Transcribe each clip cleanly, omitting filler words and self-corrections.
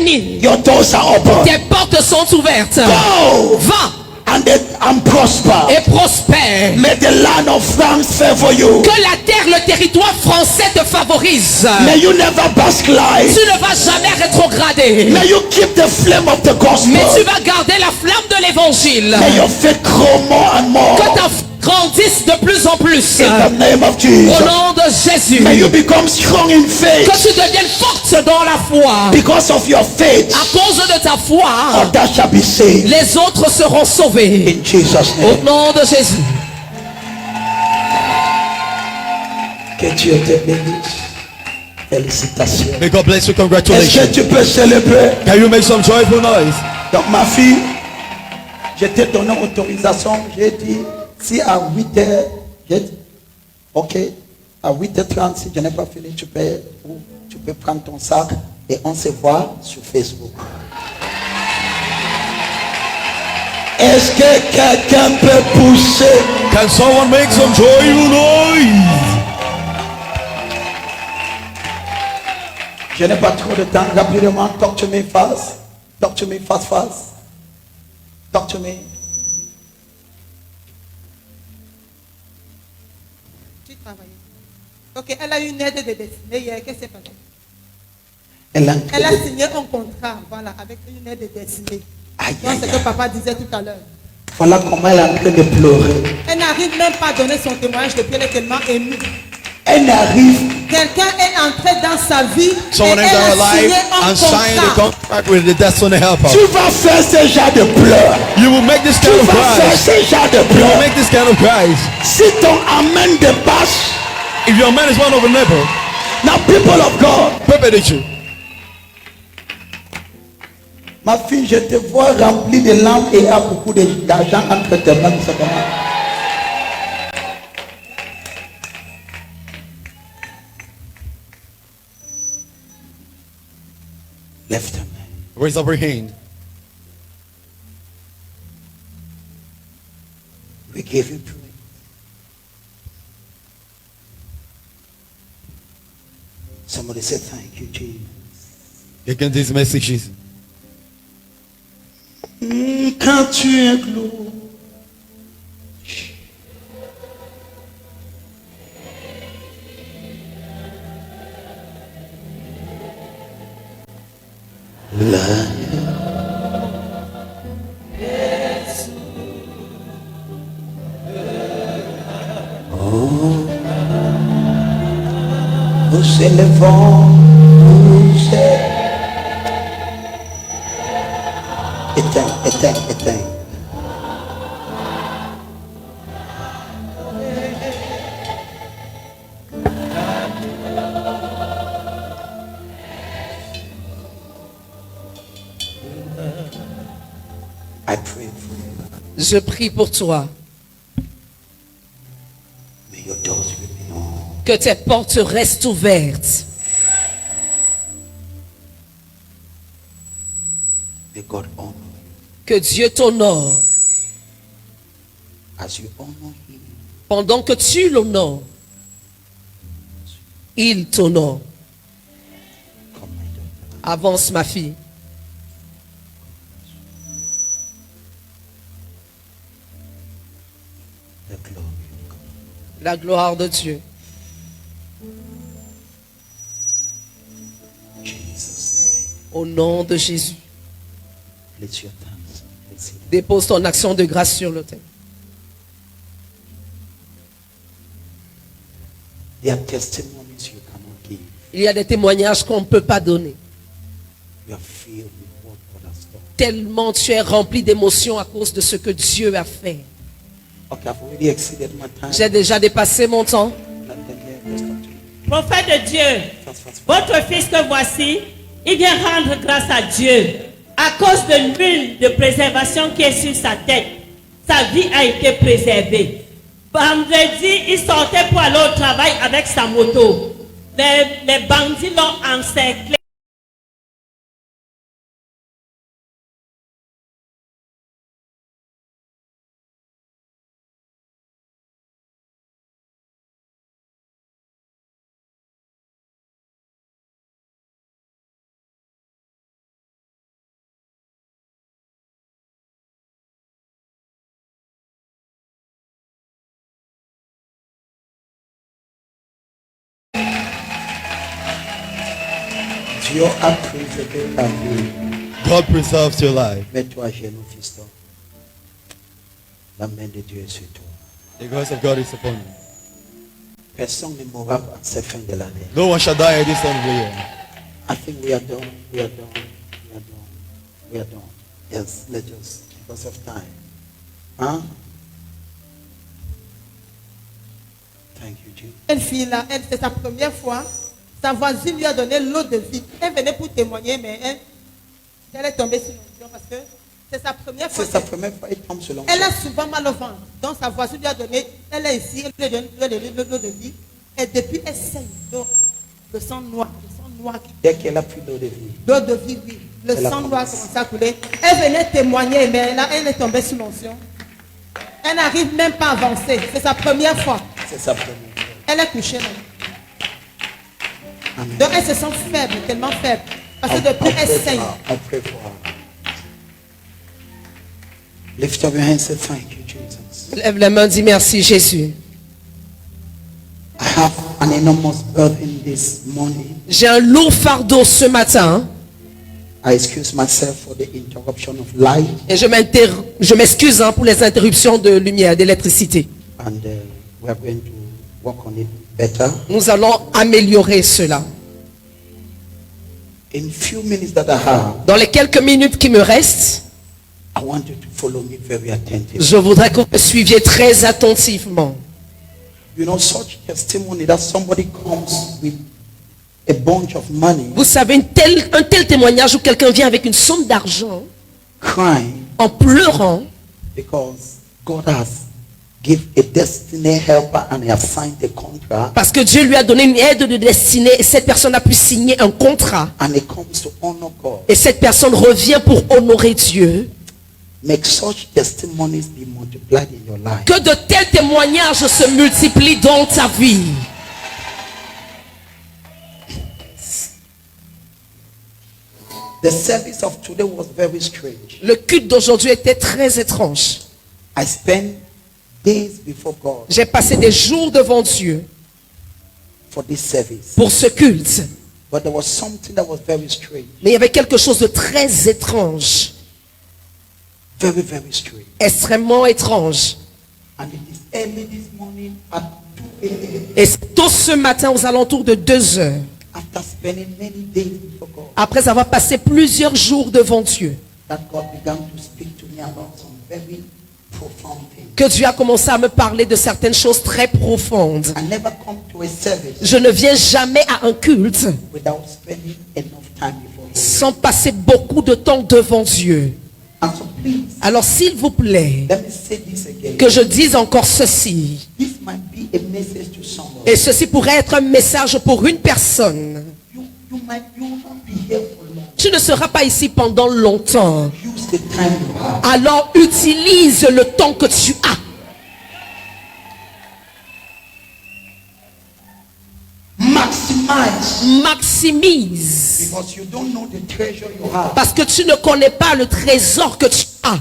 Your doors are open. Tes portes sont ouvertes. Go. Va. And prosper. Et prospère. May the land of France favor you. Que la terre, le territoire français te favorise. May you never backslide. Tu ne vas jamais rétrograder. May you keep the flame of the gospel. Mais tu vas garder la flamme de l'évangile. May your faith grow more and more. Que ta foi grandisse de plus en plus. In the name of Jesus. Au nom de Jésus. May you become strong in faith. Que tu deviennes forte dans la foi. Because of your faith. À cause de ta foi. Others shall be saved. Les autres seront sauvés. In Jesus' name. Au nom de Jésus. Que Dieu te bénisse. Félicitations. May God bless you. Est-ce que Congratulations. tu peux célébrer? Can you make some joyful noise? Donc ma fille, je t'ai donné autorisation. J'ai dit, si à 8h, j'ai dit, ok, à 8h30, si je n'ai pas fini, tu peux prendre ton sac et on se voit sur Facebook. Est-ce que quelqu'un peut pousser? Can someone make some joyful noise? Je n'ai pas trop de temps. Rapidement, talk to me fast. Talk to me fast. Talk to me. Tu travailles. Ok, elle a eu une aide de destinée hier. Qu'est-ce qui s'est passé? Elle Elle a signé un contrat, voilà, avec une aide de destinée. Aïe, Donc, aïe, c'est aïe. que papa disait tout à l'heure. Voilà comment elle est en train de pleurer. Elle n'arrive même pas à donner son témoignage depuis, elle est tellement émue. Elle n'arrive. Quelqu'un est entré dans sa vie Someone et entered her elle a signé life un and signed a contrat. contract with the destiny helper. Tu vas faire ce genre de pleurs. You will make this Tu kind of vas faire cries. ce genre de You will pleurs. make this kind of cries. Si ton amen dépasse, If your man is one of a neighbor, now people of God, Pepe did you. ma fille, je te vois remplie de larmes et a beaucoup d'argent entre tes mains. C'est comment? Lève ta main. Raise up your hand. We give you praise. Somebody say thank you, Jesus. Again, these messages. Quand tu es glorieux, nous élevons, nous élevons. Éteins. I pray for you. Je prie pour toi. May your doors remain open. Que tes portes restent ouvertes. May God honor you Que Dieu t'honore. as you honor Him. Pendant que tu l'honores, il t'honore. Come, my daughter. Avance, ma fille. The glory of God. La gloire de Dieu. Jesus' Au nom de Jésus. name. Place your hands. Place it. Dépose ton action de grâce sur l'autel. There are testimonies you cannot give. Il y a des témoignages qu'on ne peut pas donner. You are filled with what God has done. Tellement tu es rempli d'émotions à cause de ce que Dieu a fait. Okay, I've already exceeded my time. J'ai déjà dépassé mon temps. Let them hear. Just talk to me. Prophète de Dieu, Fast. votre fils que voici, il vient rendre grâce à Dieu. À cause de l'huile de préservation qui est sur sa tête, sa vie a été préservée. Vendredi, il sortait pour aller au travail avec sa moto. Les bandits l'ont encerclé. Dieu a préservé ta vie. God preserves your life. Mets-toi à genoux, fiston. La main de Dieu est sur toi. The grace of God is upon you. Personne ne mourra à cette fin de l'année. No one shall die at this end of the year. I think we are done. We are done. We are done. We are done. Yes, let's just, because of time. Huh? Thank you, Jesus. Une fille là, elle, c'est sa première fois. Sa voisine lui a donné l'eau de vie. Elle venait pour témoigner, mais elle est tombée sur l'onction parce que c'est sa première fois. C'est sa première fois, il tombe sur l'onction. Elle a souvent mal au ventre. Donc sa voisine lui a donné, elle est ici, elle lui a donné l'eau de vie. Et depuis, elle saigne. Donc, le sang noir qui. Dès qu'elle a pris l'eau de vie, L'eau de vie, oui. Le Elle a sang commencé. noir commence à couler. Elle venait témoigner, mais là, elle est tombée sous l'onction. Elle n'arrive même pas à avancer. C'est sa première fois. c'est sa première fois. Elle est couchée là. Amen. Donc elle se sent faible, tellement faible. Parce que depuis, elle saigne. I pray for her. Lift up your hands and say thank you, Jesus. Lève la main, dis merci Jésus. I have an enormous burden this morning. J'ai un lourd fardeau ce matin I excuse myself for the interruption of light, et je m'excuse pour les interruptions de lumière, d'électricité. and we are going to work on it better. Nous allons améliorer cela. In few minutes that I have, Dans les quelques minutes qui me restent, I want you to follow me very attentively. je voudrais que vous me suiviez très attentivement. You know, such testimony that somebody comes with a bunch of money, Vous savez, un tel témoignage où quelqu'un vient avec une somme d'argent crying en pleurant because God has give a destiny helper and he has signed a contract, parce que Dieu lui a donné une aide de destinée et cette personne a pu signer un contrat. and he comes to honor God. Et cette personne revient pour honorer Dieu. Make such testimonies be multiplied in your life. Que de tels témoignages se multiplient dans ta vie. The service of today was very strange. Le culte d'aujourd'hui était très étrange. I spent days before God J'ai passé des jours devant Dieu for this service, pour ce culte. but there was something that was very strange, Mais il y avait quelque chose de très étrange. very, very strange. Extrêmement étrange. And it is early this morning at 2 a.m. Et c'est tôt ce matin aux alentours de 2 heures. after spending many days before God, Après avoir passé plusieurs jours devant Dieu. that God began to speak to me about some very profound things. Que Dieu a commencé à me parler de certaines choses très profondes. I never come to a service Je ne viens jamais à un culte without spending enough time before Him. sans passer beaucoup de temps devant Dieu. And so please, Alors s'il vous plaît, let me say this again. que je dise encore ceci. This might be a message to someone. Et ceci pourrait être un message pour une personne. You will not be here for long. Tu ne seras pas ici pendant longtemps. Use the time you have. Alors utilise le temps que tu as. Maximize, Maximise. because you don't know the treasure you have. Parce que tu ne connais pas le trésor que tu as.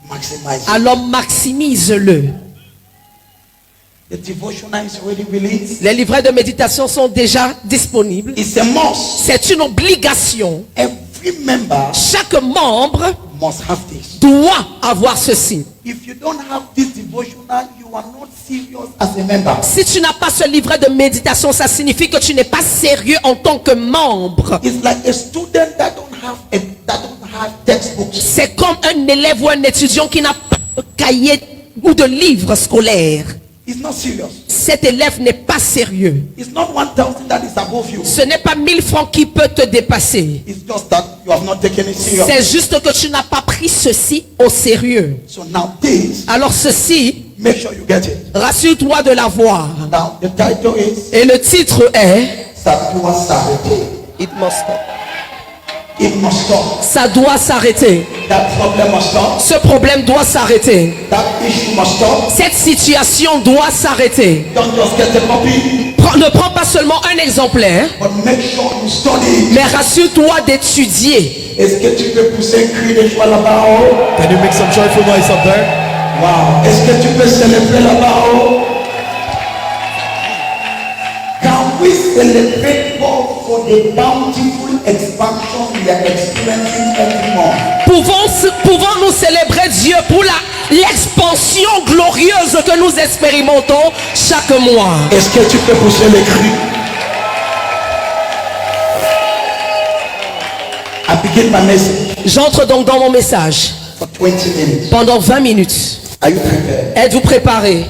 Maximize. Alors maximise-le. The devotional is already released. Les livrets de méditation sont déjà disponibles. It's a must. C'est une obligation. Every member Chaque membre must have this. doit avoir ceci. If you don't have this devotional, you are not serious as a member. Si tu n'as pas ce livret de méditation, ça signifie que tu n'es pas sérieux en tant que membre. It's like a student that don't have textbooks. C'est comme un élève ou un étudiant qui n'a pas de cahier ou de livre scolaire. It's not serious. Cet élève n'est pas sérieux. It's not 1,000 that is above you. Ce n'est pas 1000 francs qui peut te dépasser. It's just that you have not taken it serious. C'est juste que tu n'as pas pris ceci au sérieux. So now this, Alors ceci, make sure you get it. rassure-toi de l'avoir. Now the title is Et le titre est Ça doit s'arrêter. It must stop. It must stop. Ça doit s'arrêter. That problem must stop. Ce problème doit s'arrêter. That issue must stop. Cette situation doit s'arrêter. Don't just get a copy, Ne prends pas seulement un exemplaire, but make sure you study. mais rassure-toi d'étudier. Est-ce que tu peux pousser un cri de joie là-bas en haut? Can you make some joyful noise up there? Wow. Est-ce que tu peux célébrer là-bas en haut? Can we celebrate God for the bountiful expansion we are experiencing every month. Pouvons-nous célébrer Dieu pour l'expansion glorieuse que nous expérimentons chaque mois? Est-ce que tu peux pousser les cris? I begin my message J'entre donc dans mon message for 20 minutes. pendant 20 minutes. Are you prepared? Êtes-vous préparés?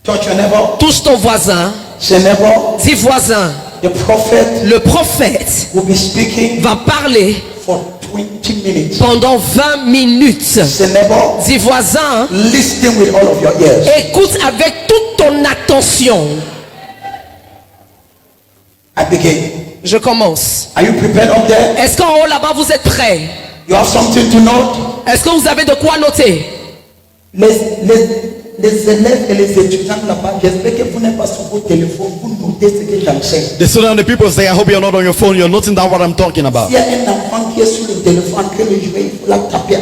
Touch your neighbor. Touche ton voisin. Say neighbor. Dis voisin, The prophet le prophète will be speaking va parler for 20 minutes. pendant 20 minutes. Say neighbor. Dis voisin, Listen with all of your ears. écoute avec toute ton attention. I begin. Je commence. Are you prepared up there? Est-ce qu'en haut là-bas vous êtes prêts? You have something to note? Est-ce que vous avez de quoi noter? Les élèves et les étudiants là-bas, j'espère que vous n'êtes pas sur vos téléphones, vous notez ce que j'enseigne. The student and the people say, I hope you're not on your phone, you're noting down what I'm talking about. S'il y a un enfant qui est sur le téléphone, que le jouet, il faut la taper,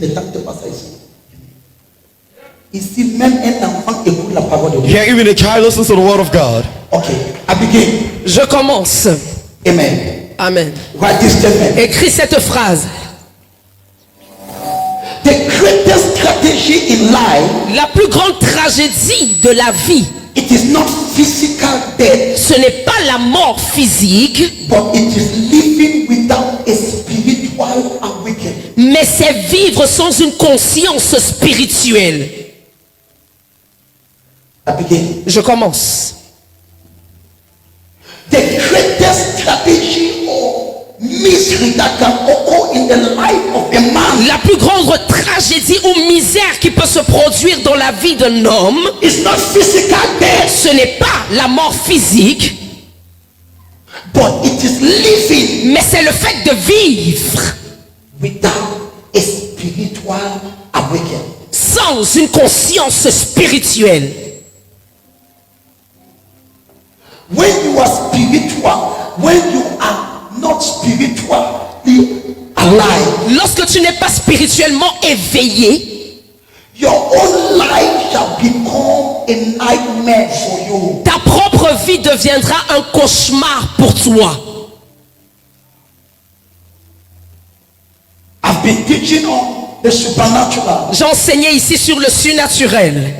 ne tente pas ça ici. Ici, même un enfant écoute la parole de Dieu. Here, even a child listens to the word of God. Ok, I begin. Je commence. Amen. Amen. Write this statement. Écris cette phrase. The greatest strategy in life, La plus grande tragédie de la vie, it is not physical death, ce n'est pas la mort physique, but it is living without a spiritual awakening. mais c'est vivre sans une conscience spirituelle. I begin. Je commence. The greatest strategy or misery that can occur in the life of a man La plus grande tragédie ou misère qui peut se produire dans la vie d'un homme, is not physical death, ce n'est pas la mort physique, but it is living mais c'est le fait de vivre without a spiritual awakening. sans une conscience spirituelle. When you are spiritual, when you are not spiritually alive, Lorsque tu n'es pas spirituellement éveillé, your own life shall become a nightmare for you. ta propre vie deviendra un cauchemar pour toi. I've been teaching on the supernatural. J'enseignais ici sur le surnaturel.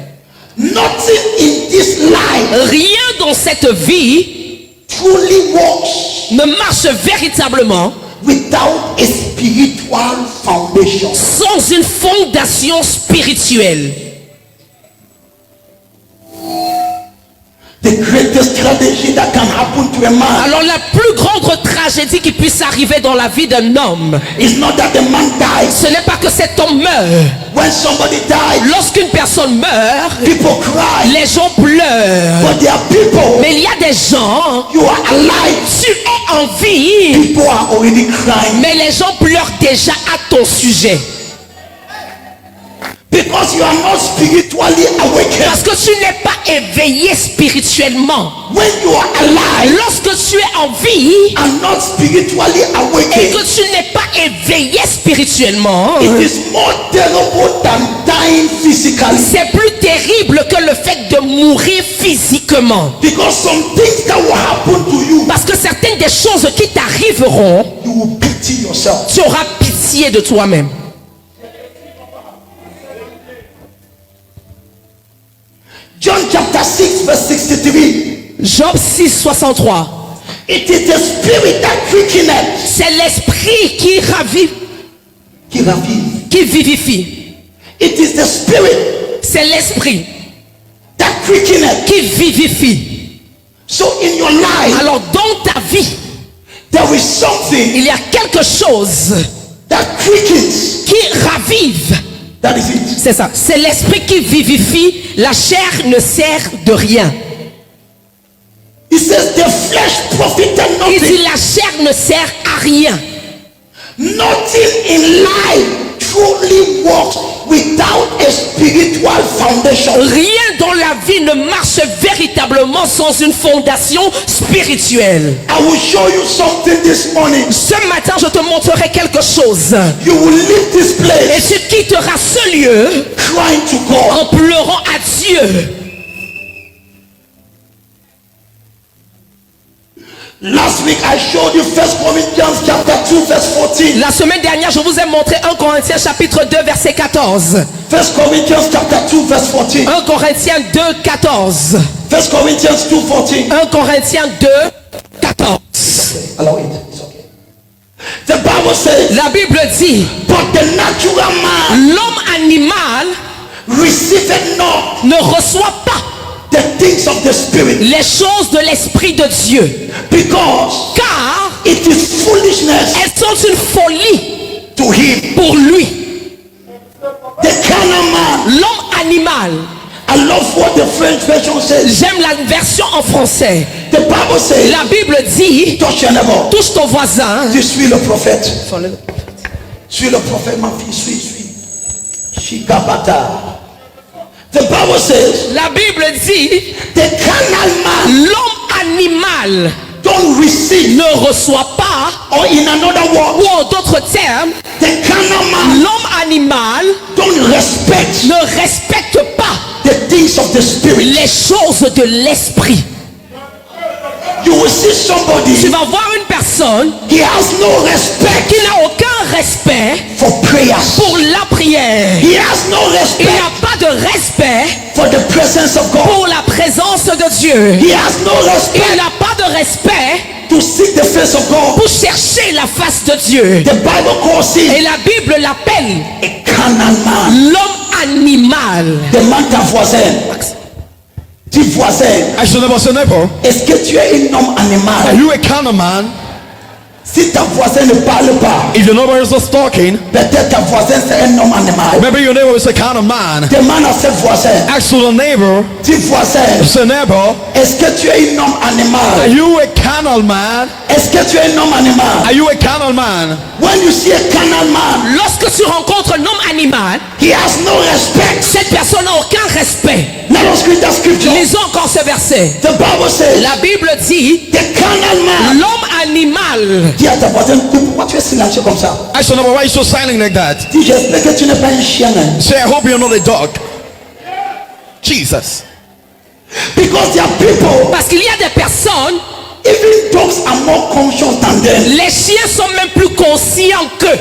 Nothing in this life Rien dans cette vie truly works ne marche véritablement without a spiritual foundation. sans une fondation spirituelle. The greatest tragedy that can happen to a man Alors la plus grande tragédie qui puisse arriver dans la vie d'un homme, is not that the man dies. ce n'est pas que cet homme meurt. When somebody dies, Lorsqu'une personne meurt, people cry. les gens pleurent. But there are people, Mais il y a des gens, you are alive, tu es en vie, people are already crying. mais les gens pleurent déjà à ton sujet. Because you are not spiritually awakened. Parce que tu n'es pas éveillé spirituellement. When you are alive Lorsque tu es en vie and not spiritually et awakened, que tu n'es pas éveillé spirituellement, it is more terrible than dying physically. c'est plus terrible que le fait de mourir physiquement. Because some things that will happen to you, Parce que certaines des choses qui t'arriveront, you will pity yourself. tu auras pitié de toi-même. John chapter 6 verse 63. Job 6, 63. It is the spirit that quickeneth, C'est l'esprit qui ravive, qui ravive. qui vivifie. It is the spirit C'est l'esprit that quickeneth. qui vivifie. So in your life, Alors dans ta vie, there is something il y a quelque chose that quickens. qui ravive. That is it. C'est ça. C'est l'esprit qui vivifie. La chair ne sert de rien. It says the flesh profited Il dit nothing. la chair ne sert à rien. Nothing in life truly works without a spiritual foundation. Rien dans la vie ne marche véritablement sans une fondation spirituelle. I will show you something this morning. Ce matin, je te montrerai quelque chose. You will leave this Et place tu quitteras ce lieu crying to God. en pleurant à Dieu. Last week I showed you 1 Corinthians chapter 2 verse 14. La semaine dernière, je vous ai montré 1 Corinthiens chapitre 2 verset 14. 1 Corinthians chapter 2 verse 14. 1 Corinthiens 2 14. 1 Corinthians 2 14. 1 Corinthiens 2 14. Allow it. It's okay. The Bible says, La Bible dit, but the natural man l'homme animal receiveth not ne reçoit pas the things of the spirit, les choses de l'Esprit de Dieu, because car it is foolishness elles sont une folie to him. pour lui. The carnal man. L'homme animal, I love what the French version says. j'aime la version en français. The Bible says, La Bible dit, touch your neighbor. touche ton voisin. Je suis le prophète. Suis le prophète, ma fille, suis. Shikabata. The Bible says, La Bible dit, the carnal man l'homme animal don't receive, ne reçoit pas, or in another ou word, en d'autres termes, the carnal man l'homme animal don't respect ne respecte pas the things of the spirit. les choses de l'esprit. You will see somebody, Tu vas voir une personne he has no respect qui n'a aucun respect for prayers. pour la prière. He has no Il respect n'a pas de respect for the presence of God. pour la présence de Dieu. He has no Il respect n'a pas de respect to seek the face of God. pour chercher la face de Dieu. The Bible calls Et him la Bible l'appelle a carnal man. l'homme animal. Demande ta voisin. Dis voisin, I should never say neighbor. est-ce que tu es un homme Are animal? you a carnal man? Si ta voisin ne parle pas, If your neighbor is just talking, peut-être ta voisin c'est un homme animal. maybe your neighbor is a carnal man. Demande à ce voisin, Ask to the neighbor, dis voisin, say neighbor, est-ce que tu es un homme are animal? you a carnal man? Est-ce que tu es un homme animal? Are you a carnal man? When you see a carnal man, Lorsque tu rencontres un homme animal, he has no respect. cette personne n'a aucun respect. Let us read that scripture. Lisons encore ce verset. The Bible says, La Bible dit, the carnal man. l'homme animal. Dis à ta voisine, pourquoi tu es silencieux comme ça? I should never, why are you so silent like that? Dis, j'espère que tu n'es pas un chien. Hein? Say, I hope you're not a dog. Jesus. Because there are people, Parce qu'il y a des personnes, even dogs are more conscious than them. les chiens sont même plus conscients qu'eux.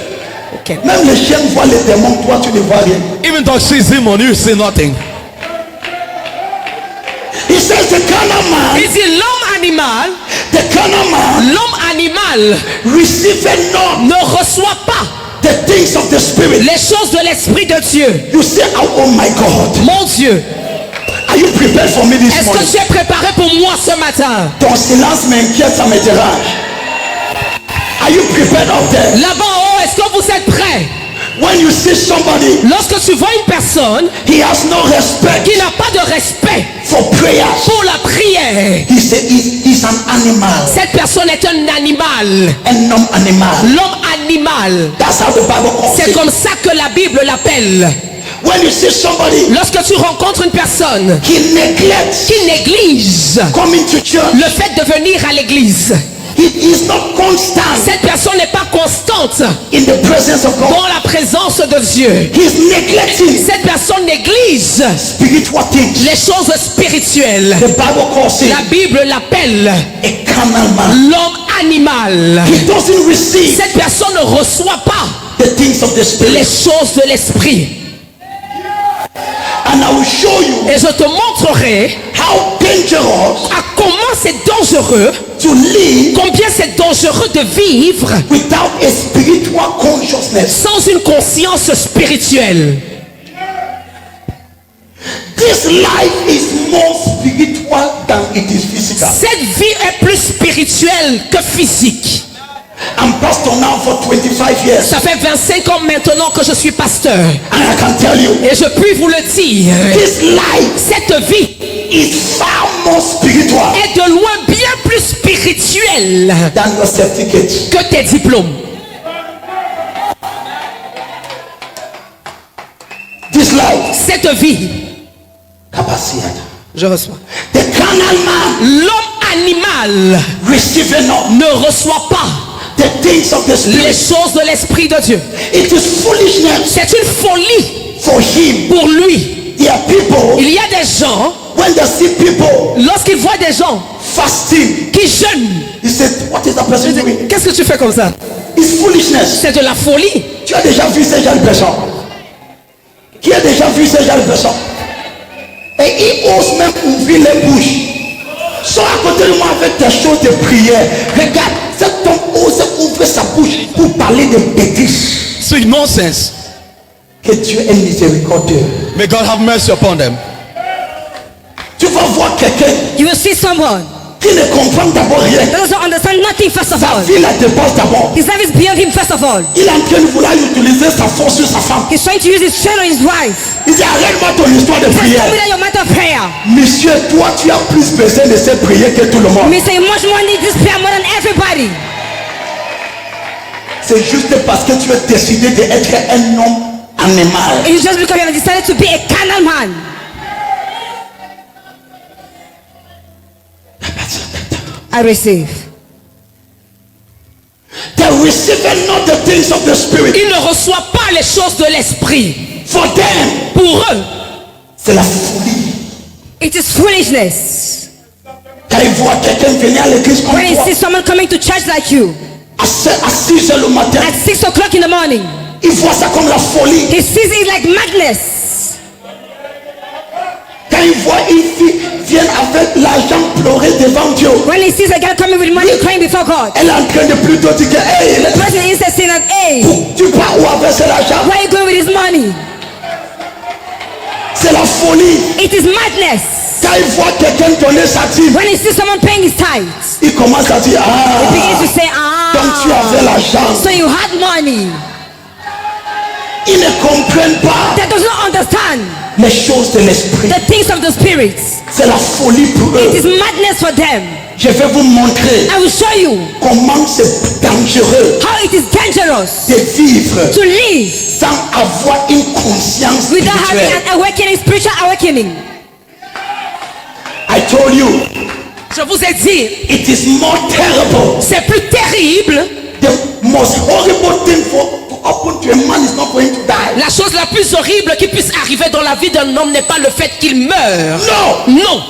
Ok. Même les chiens voient les démons, toi tu ne vois rien. Even dog sees him on you, say nothing. He says the carnal man, Il dit l'homme animal, l'homme animal receiveth not ne reçoit pas the things of the spirit. les choses de l'Esprit de Dieu. You say, oh my God, Mon Dieu, are you prepared for me this est-ce morning? que tu es préparé pour moi ce matin? Ton silence m'inquiète, ça me dérange. Are you prepared out there? Là-bas en haut, est-ce que vous êtes prêts? When you see somebody, Lorsque tu vois une personne he has no respect qui n'a pas de respect for prayers. pour la prière, He said he's an animal, cette personne est un animal. an animal. L'homme animal. That's how the Bible calls C'est it. comme ça que la Bible l'appelle. When you see somebody, Lorsque tu rencontres une personne he neglects qui néglige coming to church. le fait de venir à l'église, He is not constant cette personne n'est pas constante in the presence of God. dans la présence de Dieu. He's neglecting Cette personne néglige spiritual things. les choses spirituelles. The Bible calls La it Bible l'appelle a carnal man. l'homme animal. He doesn't receive Cette personne ne reçoit pas the things of the les spirit. choses de l'esprit. And I will show you Et je te montrerai how dangerous à comment c'est dangereux, to live combien c'est dangereux de vivre without a spiritual consciousness. sans une conscience spirituelle. This life is more spiritual than it is physical. Cette vie est plus spirituelle que physique. I'm pastor now for 25 years, Ça fait 25 ans maintenant que je suis pasteur. and I can tell you, Et je puis vous le dire, this life cette vie is far more spiritual est de loin bien plus spirituelle than your certificate. que tes diplômes. This life, Cette vie, capacity. je reçois. The carnal man L'homme animal receiving not ne reçoit pas the things of the les spirit. choses de l'Esprit de Dieu. It is foolishness C'est une folie for him. pour lui. There are people, Il y a des gens, when they see people lorsqu'ils voient des gens fasting. qui jeûne. He said, what is that person doing? Qu'est-ce que tu fais comme ça? It's foolishness. C'est de la folie. Tu as déjà vu ce genre de personne? Qui a déjà vu ce genre de personne? Et il ose même ouvrir les bouches. Sois à côté de moi avec tes choses de prière. Regarde, cet homme ose ouvrir sa bouche pour parler de bêtises. Speak nonsense. Que Dieu est miséricordieux. May God have mercy upon them. Tu vas voir quelqu'un You will see someone qui ne comprend d'abord rien. that doesn't understand nothing first of Sa all. vie la dépasse d'abord. His life is beyond him first of all. Il est en train de vouloir utiliser sa force sur sa femme. He's trying to use his strength on his wife. Il dit arrête-moi ton histoire de Just prière. tell me that your matter of prayer. Monsieur, toi tu as plus besoin de cette prière que tout le monde. Me say much more need this prayer more than everybody. C'est juste parce que tu as décidé d'être un homme animal. It's just because you have decided to be a carnal man. I receive. They receive not the things of the spirit. Ils ne reçoivent pas les choses de l'esprit. For them, Pour eux, c'est la folie. It is foolishness. Quand ils voient quelqu'un venir à l'église comme When he toi, sees someone coming to church like you à 6 heures le matin, at 6 o'clock in the morning, ils voient ça comme la folie. he sees it like madness. Quand ils voient une fille vient avec l'argent pleurer devant Dieu, When he sees a girl coming with money crying before God, elle est en train de plutôt dire que, hey, the person is saying that, hey, tu pars où avec cet argent? where are you going with his money? C'est la folie. It is madness. Quand ils voient quelqu'un donner sa dîme, When he sees someone paying his tithes, il commence à dire, he begins to say, donc tu avais l'argent. so you had money. Ils ne comprennent pas That does not understand les choses de l'esprit. the things of the spirit. C'est la folie pour It is eux. madness for them. Je vais vous montrer I will show you comment c'est dangereux how it is dangerous de vivre to live sans avoir une conscience without having spirituelle. an awakening, spiritual awakening. I told you, je vous ai dit, it is more terrible. c'est plus terrible. The most horrible thing to happen to a man is not going to die. La chose la plus horrible qui puisse arriver dans la vie d'un homme n'est pas le fait qu'il meure. No, Non,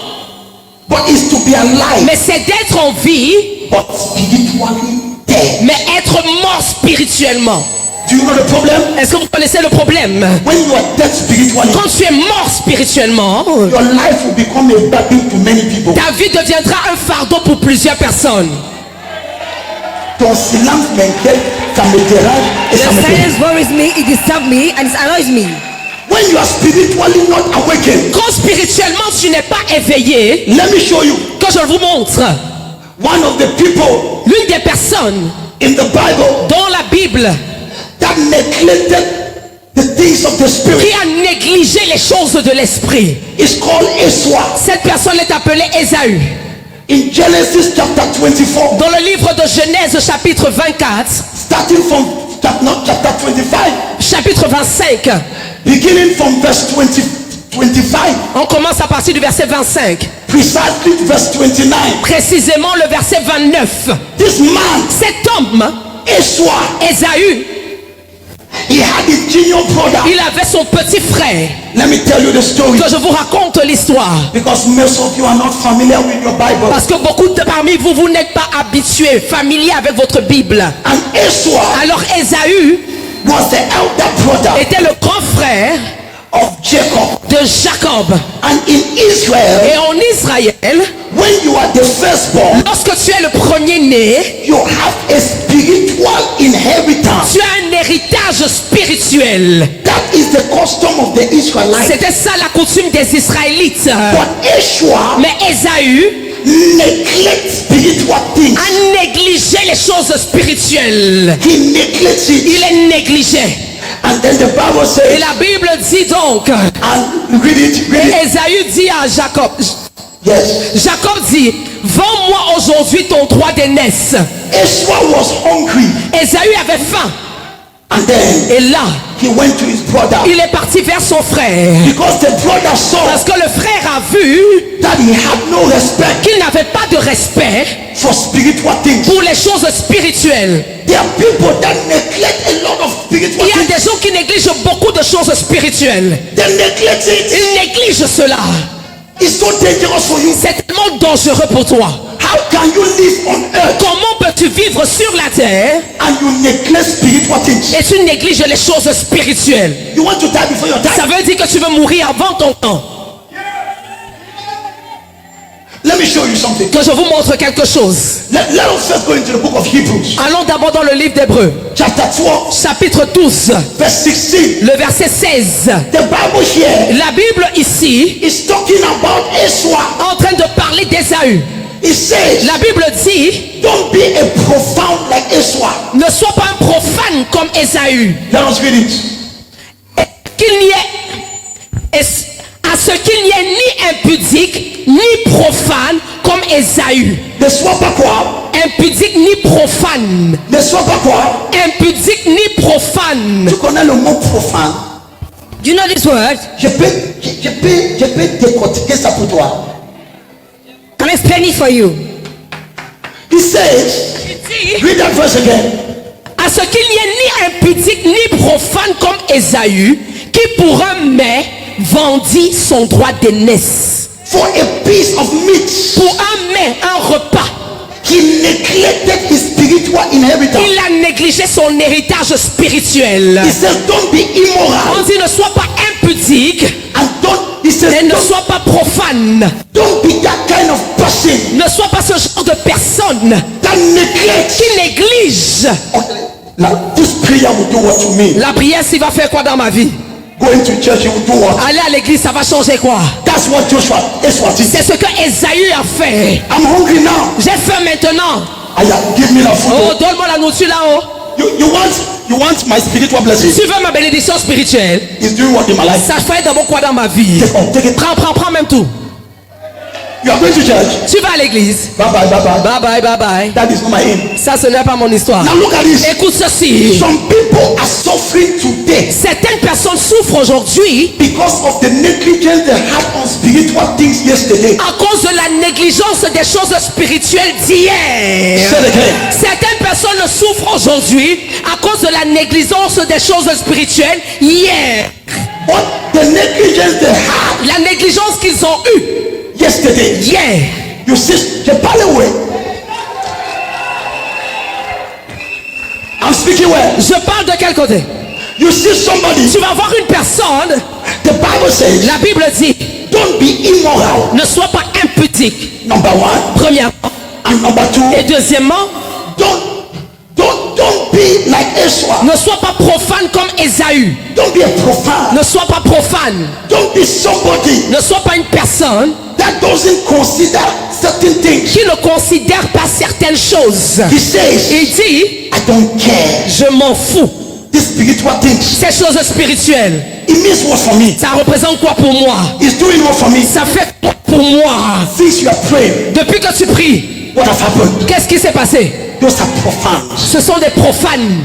but it's to be alive, mais c'est d'être en vie, but spiritually dead. mais être mort spirituellement. Do you know the problem? Est-ce que vous connaissez le problème? When you are dead spiritually, Quand tu es mort spirituellement, your life will become a burden to many people. ta vie deviendra un fardeau pour plusieurs personnes. Ton silence m'inquiète, ça me dérange et The ça me dérange. silence worries me, it disturbs me, and it annoys me. When you are spiritually not awakened, Quand spirituellement tu n'es pas éveillé, let me show you que je vous montre, one of the people l'une des personnes in the Bible dans la Bible that neglected the things of the qui spirit a négligé les choses de l'esprit. is called Esau. Cette personne est appelée Ésaü. In Genesis chapter 24, Dans le livre de Genèse chapitre 24, starting from chapter 25, chapitre 25, beginning from verse 25, on commence à partir du verset 25. precisely verse 29. Précisément le verset 29. This man, Cet homme, Esau, Ésaü, he had his junior brother. il avait son petit frère. Let me tell you the story, Que je vous raconte l'histoire. because most of you are not familiar with your Bible. Parce que beaucoup de parmi vous, vous n'êtes pas habitués, familiers avec votre Bible. And Esau Alors Ésaü was the elder brother était le grand frère of Jacob. de Jacob. And in Israel, Et en Israël, when you are the firstborn, lorsque tu es le premier-né, you have a spiritual inheritance. tu as un héritage spirituel. That is the custom of the Israelites. C'était ça la coutume des Israélites. But Esau Mais Ésaü neglect spiritual things. a négligé les choses spirituelles. He neglects it. Il est négligé. And then the Bible Et says, la Bible dit donc, and read it, read it. et Ésaü dit à Jacob, Yes. Jacob dit, vends-moi aujourd'hui ton droit d'aînesse. Esau was hungry. Ésaü avait faim. And then Et là, he went to his brother. il est parti vers son frère. Because the brother saw Parce que le frère a vu that he had no respect qu'il n'avait pas de respect for spiritual things. pour les choses spirituelles. There are people that neglect a lot of spiritual Il y a things. des gens qui négligent beaucoup de choses spirituelles. They neglect it. Ils négligent cela. It's so dangerous for you. C'est tellement dangereux pour toi. How can you live on earth Comment peux-tu vivre sur la terre and you neglect spiritual things? et tu négliges les choses spirituelles? You want to die before your Ça time? veut dire que tu veux mourir avant ton temps. Let me show you something. Que je vous montre quelque chose. Let us first go into the book of Hebrews, Allons d'abord dans le livre d'Hébreux, chapter 12, chapitre 12, verse 16. le verset 16. The Bible here La Bible ici is talking about Esau. est en train de parler d'Ésaü. It says, La Bible dit, don't be a profound like Esau. ne sois pas un profane comme Ésaü. Let us read it. Qu'il n'y ait, à ce qu'il n'y ait ni impudique, ni profane comme Ésaü. Ne sois pas quoi? Impudique ni profane. Ne sois pas quoi? Impudique ni profane. Tu connais le mot profane? Do you know this word? Je peux décortiquer ça pour toi. Can I explain it for you? He says, read that verse again. À ce qu'il n'y ait ni impudique ni profane comme Ésaü, qui pour un mets vendit son droit d'aînesse. For a piece of meat, Pour un mets, un repas, he neglected his spiritual inheritance. il a négligé son héritage spirituel. He says, don't be On immoral dit ne sois pas impudique and don't. He says, et ne sois pas profane. don't be that kind of person Ne sois pas ce genre de personne that neglects. qui néglige. Okay. Now, this prayer will do what you mean. La prière, s'il va faire quoi dans ma vie? Going to church, you will do what? Aller à l'église, ça va changer quoi? That's what Esau did. C'est ce que Ésaü a fait. I'm hungry now. J'ai faim maintenant. Give me the food. Oh, donne-moi la nourriture là-haut. You want my spiritual blessing? Tu veux ma bénédiction spirituelle? He's doing what in my life. Ça fait d'abord quoi dans ma vie? Take it. Prends même tout. You are going to church. Tu vas à l'église. Bye bye, bye bye. Bye bye, bye bye. That is not my aim. Ça, ce n'est pas mon histoire. Now look at this. Écoute ceci. Some people are suffering today Certaines personnes souffrent aujourd'hui because of the negligence they had on spiritual things yesterday. à cause de la négligence des choses spirituelles d'hier. Say it again. Certaines personnes souffrent aujourd'hui à cause de la négligence des choses spirituelles hier. What the negligence they had La négligence qu'ils ont eue yesterday. hier. You see, je parle ouais. I'm speaking well. Je parle de quel côté? You see somebody. Tu vas voir une personne. The Bible says, La Bible dit, don't be immoral. ne sois pas impudique. Number one. Premièrement. And number two. Et deuxièmement, Don't be like Esau. ne sois pas profane comme Ésaü. Don't be a profane. Ne sois pas profane. Don't be somebody Ne sois pas une personne that doesn't consider certain things. qui ne considère pas certaines choses. He says, Il dit, I don't care. je m'en fous. These spiritual things. Ces choses spirituelles, It means what for me? ça représente quoi pour moi? It's doing what for me? Ça fait quoi pour moi? Since you are praying, Depuis que tu pries, what has happened? qu'est-ce qui s'est passé? Those are profound. Ce sont des profanes.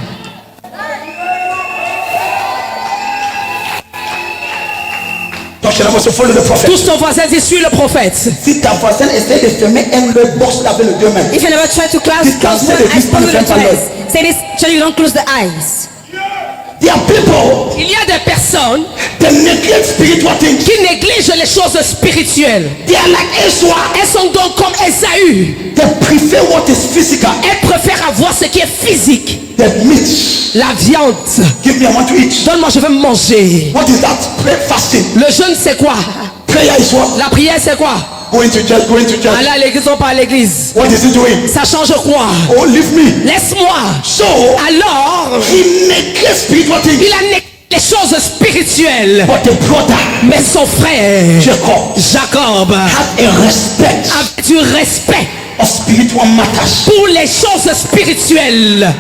Donc je vais follow the prophet. Touche ton voisin, dis suis le prophète. Si ta voisine essaie de fermer un œil, boxe-la avec les deux mains. If you never try to close Distance one the eye, distance follow the from eyes. Say this, so you don't close the eyes. There are people Il y a des personnes that neglect spiritual things. qui négligent les choses spirituelles. They are like Esau. Elles sont donc comme Ésaü. They prefer what is physical. Elles préfèrent avoir ce qui est physique. The meat. La viande. Give me, I want to eat. Donne-moi, je veux me manger. What is that? Pray, fasting. Le jeûne, c'est quoi? Prayer is what? La prière, c'est quoi? Going to church, going to church. Aller à l'église ou pas à l'église? What is he doing? Ça change quoi? Oh, leave me. Laisse-moi. So, Alors, he neglects spiritual things. il a négligé les choses spirituelles. But the brother, Mais son frère, Jacob, had a respect avait du respect of spiritual matters. pour les choses spirituelles.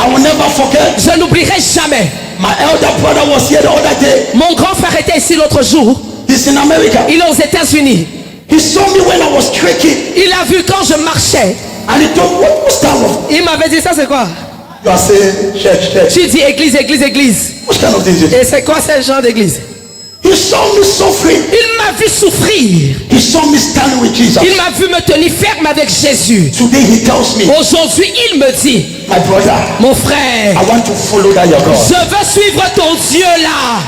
I will never forget. Je n'oublierai jamais. My elder brother was here the other day. Mon grand frère était ici l'autre jour. He's in America. Il est aux États-Unis. He saw me when I was trekking. Il a vu quand je marchais. And he told me, what's that one? Il m'avait dit ça, c'est quoi? You are saying church, church. Tu dis église, église, église. What kind of thing is it? Et c'est quoi ce genre d'église? He saw me suffering. Il m'a vu souffrir. He saw me standing with Jesus. Il m'a vu me tenir ferme avec Jésus. Today he tells me, Aujourd'hui, il me dit, my brother, mon frère, I want to follow that your God. je veux suivre ton Dieu là.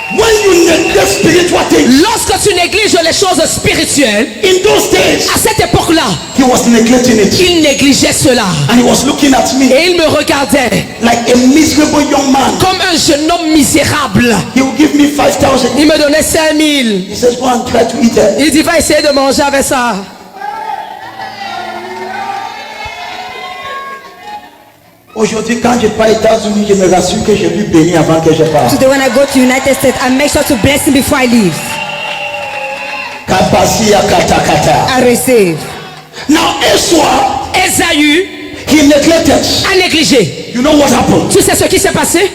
When you neglect spiritual things, Lorsque tu négliges les choses spirituelles, in those days, à cette époque-là, he was neglecting it. il négligeait cela. And he was looking at me Et il me regardait like a miserable young man. comme un jeune homme misérable. He would give me 5,000. Il me donnait 5000. He says, go and try to eat it. Il dit, va essayer de manger avec ça. Aujourd'hui, quand je pars aux États-Unis, je me rassure que je lui bénis avant que je parte. Today when I go to United States, I make sure to bless him before I leave. Kapasia kata kata. I receive. Now, Esau, Ésaü he neglected. a négligé. You know what happened? Tu sais ce qui s'est passé?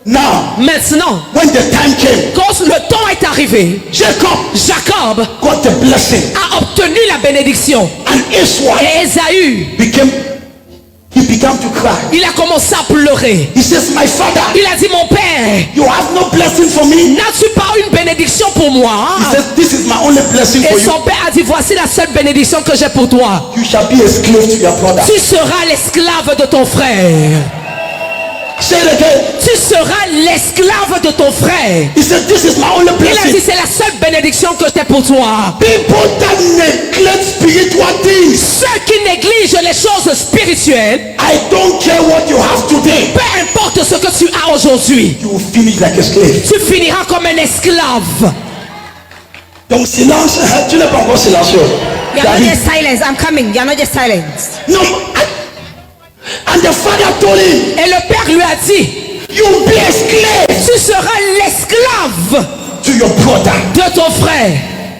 Now, Maintenant, when the time came, quand le temps est arrivé, Jacob Jacob got the blessing. a obtenu la bénédiction. And Esau Et Ésaü, he began to cry. il a commencé à pleurer. He says, my father, Il a dit, mon père, you have no blessing for me. n'as-tu pas une bénédiction pour moi? He says, this is my only blessing for Et you. son père a dit, voici la seule bénédiction que j'ai pour toi. You shall be a slave to your brother. Tu seras l'esclave de ton frère. Say it again. Tu seras l'esclave de ton frère. He said, this is my only Il a dit, blessing. c'est la seule bénédiction que j'ai pour toi. People that neglect spiritual things, Ceux qui négligent les choses spirituelles, I don't care what you have today, peu importe ce que tu as aujourd'hui, you will finish like a slave. tu finiras comme un esclave. Donc silence, tu n'es pas encore silencieux. You are not David. just silent. I'm coming. You are not just silent. No, and the father told him, Et le père lui a dit, you will be a slave tu seras l'esclave to your brother de ton frère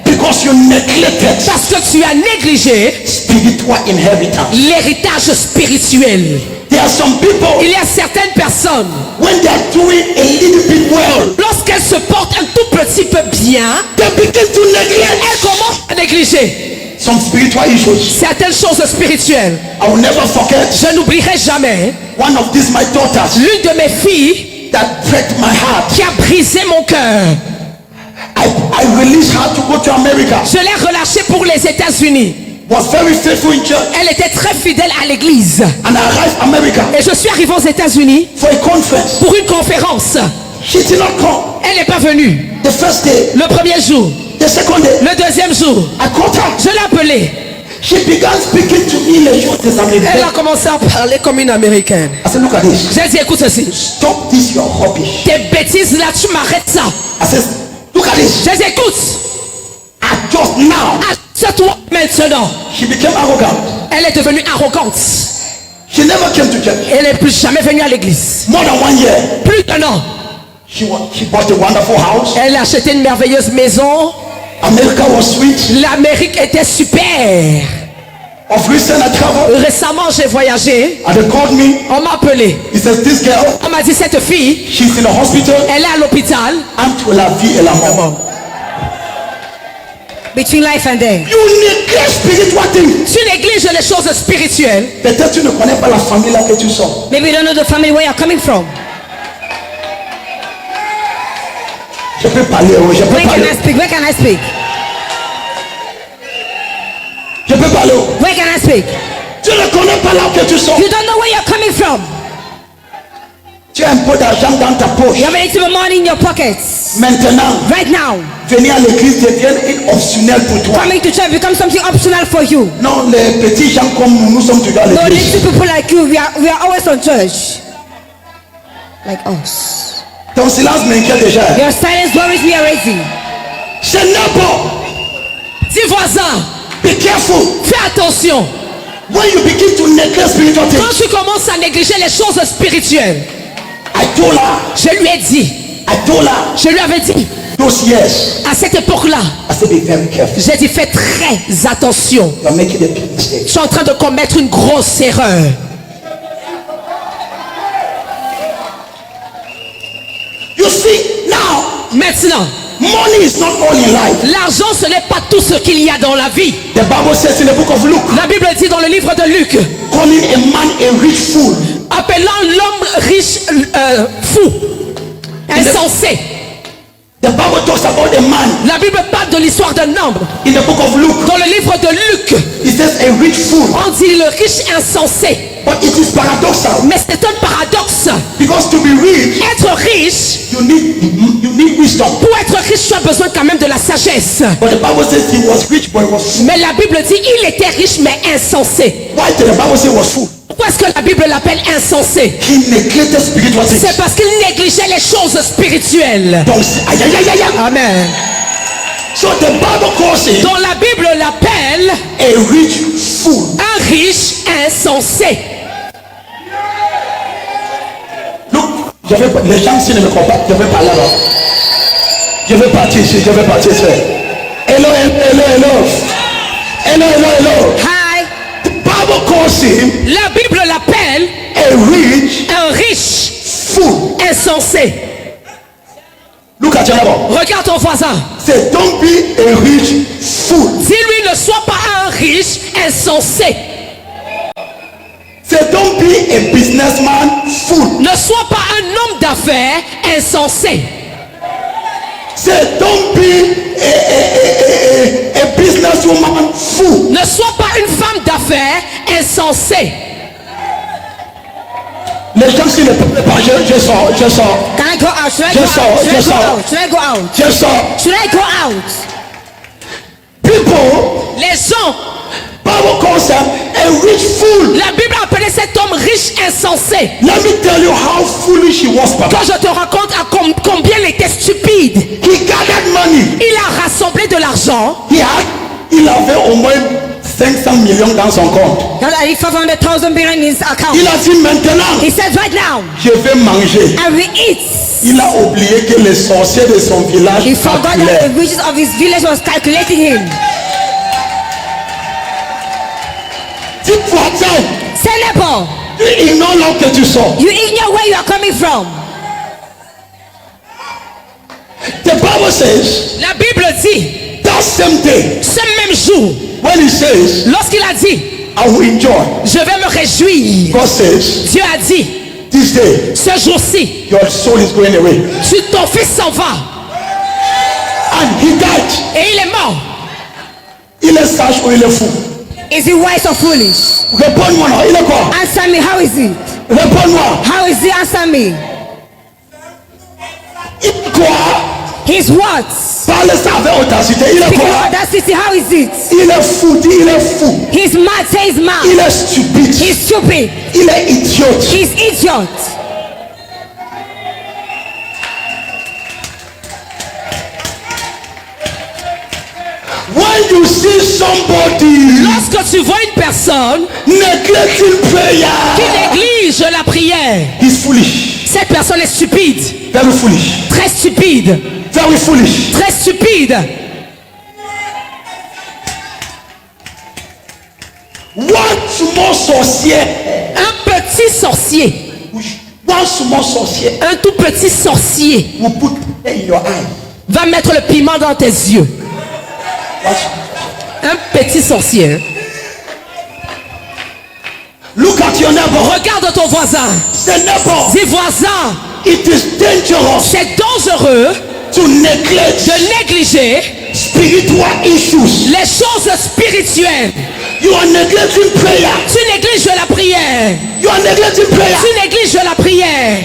because you neglected parce que tu as négligé spiritual inheritance. l'héritage spirituel. There are some people, Il y a certaines personnes, when they are doing a little bit well, lorsqu'elles se portent un tout petit peu bien, they begin to elles neglect commencent à négliger some spiritual issues. certaines choses spirituelles. I will never forget Je n'oublierai jamais one of these my daughters l'une de mes filles that break my heart. qui a brisé mon cœur. I released her to go to America. Je l'ai relâchée pour les États-Unis. Was very faithful in church. Elle était très fidèle à l'église. And I arrived America Et je suis arrivé aux États-Unis for a conference. pour une conférence. She did not come. Elle n'est pas venue. The first day, Le premier jour, the second day, le deuxième jour, I called her. je l'ai appelée. She began speaking to me in a short Elle a American. commencé à parler comme une américaine. I said, look at this. J'ai dit, écoute ceci. Stop this, your rubbish. Tes bêtises là, tu m'arrêtes ça. I said, look at this. J'ai dit, écoute, And just now, assieds-toi maintenant. she became arrogant. Elle est devenue arrogante. She never came to church. Elle n'est plus jamais venue à l'église. More than 1 year. Plus d'un an. She bought a wonderful house. Elle a acheté une merveilleuse maison. America was sweet. L'Amérique était super. Of recent, I traveled. Récemment, j'ai voyagé. And they called me. On m'a appelé. He says, this girl, On m'a dit, cette fille, she's in the hospital. elle est à l'hôpital. Entre la vie et la mort. Between life and death. You neglect spiritual things. Tu négliges les choses spirituelles. Peut-être tu ne connais pas la famille là que tu sors. Maybe you don't know the family where you're coming from. Je peux parler, oh, je peux Where can parler. I speak? Where can I speak? Je peux parler. Oh. Where can I speak? Tu ne connais pas là que tu sors. You don't know where you're coming from. Tu as un peu d'argent dans ta poche. You have a little money in your pockets. Maintenant, Right now, venir à l'église devient optionnel pour toi. coming to church becomes something optional for you. Non, les petits gens comme nous, nous sommes toujours à No, l'église. little people like you, we are always on church. Like us. Ton silence m'inquiète déjà. Your silence worries me already. C'est n'importe. Dis voisin, Be careful. fais attention. When you begin to neglect spiritual Quand things. tu commences à négliger les choses spirituelles, I told her. je lui ai dit, I told her. je lui avais dit, Those years. à cette époque-là, I said, be very careful. j'ai dit, fais très attention. You are making a big mistake. Tu es en train de commettre une grosse erreur. You see, now, Maintenant, money is not all in life. l'argent, ce n'est pas tout ce qu'il y a dans la vie. The Bible says in the book of Luke, La Bible dit dans le livre de Luc, calling a man a rich fool. appelant l'homme riche fou, insensé. The Bible talks about a man La Bible parle de l'histoire d'un homme. in the book of Luke. Dans le livre de Luc, It says a rich fool. on dit le riche insensé. But it is paradoxal Mais c'est un paradoxe. because to be rich, Être riche, you need wisdom. Pour être riche, tu as besoin quand même de la sagesse. But the Bible says he was rich, but he was fool. Mais la Bible dit il était riche mais insensé. Why did the Bible say he was fool? Pourquoi est-ce que la Bible l'appelle insensé? He neglected spiritual C'est things. parce qu'il négligeait les choses spirituelles. Donc, aïe, aïe, aïe, aïe, aïe. Amen. So the Bible calls him Donc la Bible l'appelle a rich fool. un riche insensé. Look, les gens ici ne me comprennent pas. Je vais parler là. Je vais partir ici, je vais partir ici. Hello, hello, hello. Hello, hello, hello. Hi. The Bible calls him La Bible l'appelle a un riche fool. insensé. Look at your neighbor. Regarde ton voisin. Say, don't be a rich fool. Dis-lui ne sois pas un riche insensé. Say, don't be a businessman fool. Ne sois pas un homme d'affaires insensé. Say, don't be a businesswoman fool. Ne sois pas une femme d'affaires insensée. Les gens qui ne peuvent pas, je sors. Can I go out? Should I go Yes, sir. out? Should I Yes, go sir. out? Should I go out? Je sors. Should I go out? People, Les gens, Bible calls them a rich fool. la Bible appelait cet homme riche insensé. Let me tell you how foolish he was, Papa. Quand je te raconte combien il était stupide, He gathered money. il a rassemblé de l'argent. Il avait au moins 500 millions dans son compte. Now that he 500,000 billion in his account. Il a dit maintenant, He says right now, je vais manger. I will eat. Il a oublié que les sorciers de son village He forgot that calculaient. the riches of his village was calculating him. Dis voisin, Say neighbor, tu ignores là que tu sors. you ignore where you are coming from. The Bible says La Bible dit, that same day ce même jour, when he says, lorsqu'il a dit, I will enjoy. je vais me réjouir, God says, Dieu a dit, this day ce jour-ci, your soul is going away. ton fils s'en va And he died. et il est mort. Il est sage ou il est fou? Is he wise or foolish? Réponds-moi non, il est quoi? Answer me, how is it? Réponds-moi. How is he? Answer me. Il est quoi? His what? Parle ça avec audacité. Il est Speaking quoi? of audacity, how is it? Il est fou, dis il est fou. He's mad, say he's mad. Il est stupide. He's stupid. Il est idiote. He's idiot. When you see somebody Lorsque tu vois une personne neglecting qui prayer, néglige la prière, he's foolish. cette personne est stupide, Very foolish. très stupide, Very foolish. très stupide. One small sorcier. Un petit sorcier, One small sorcier un tout petit sorcier will put in your eye. va mettre le piment dans tes yeux. Watch. Un petit sorcier. Hein. Look at your neighbor. Regarde ton voisin. Say neighbor. Dis voisin, It is dangerous c'est dangereux to neglect de négliger spiritual issues. les choses spirituelles. You are neglecting prayer. Tu négliges la prière. You are neglecting prayer. Tu négliges la prière.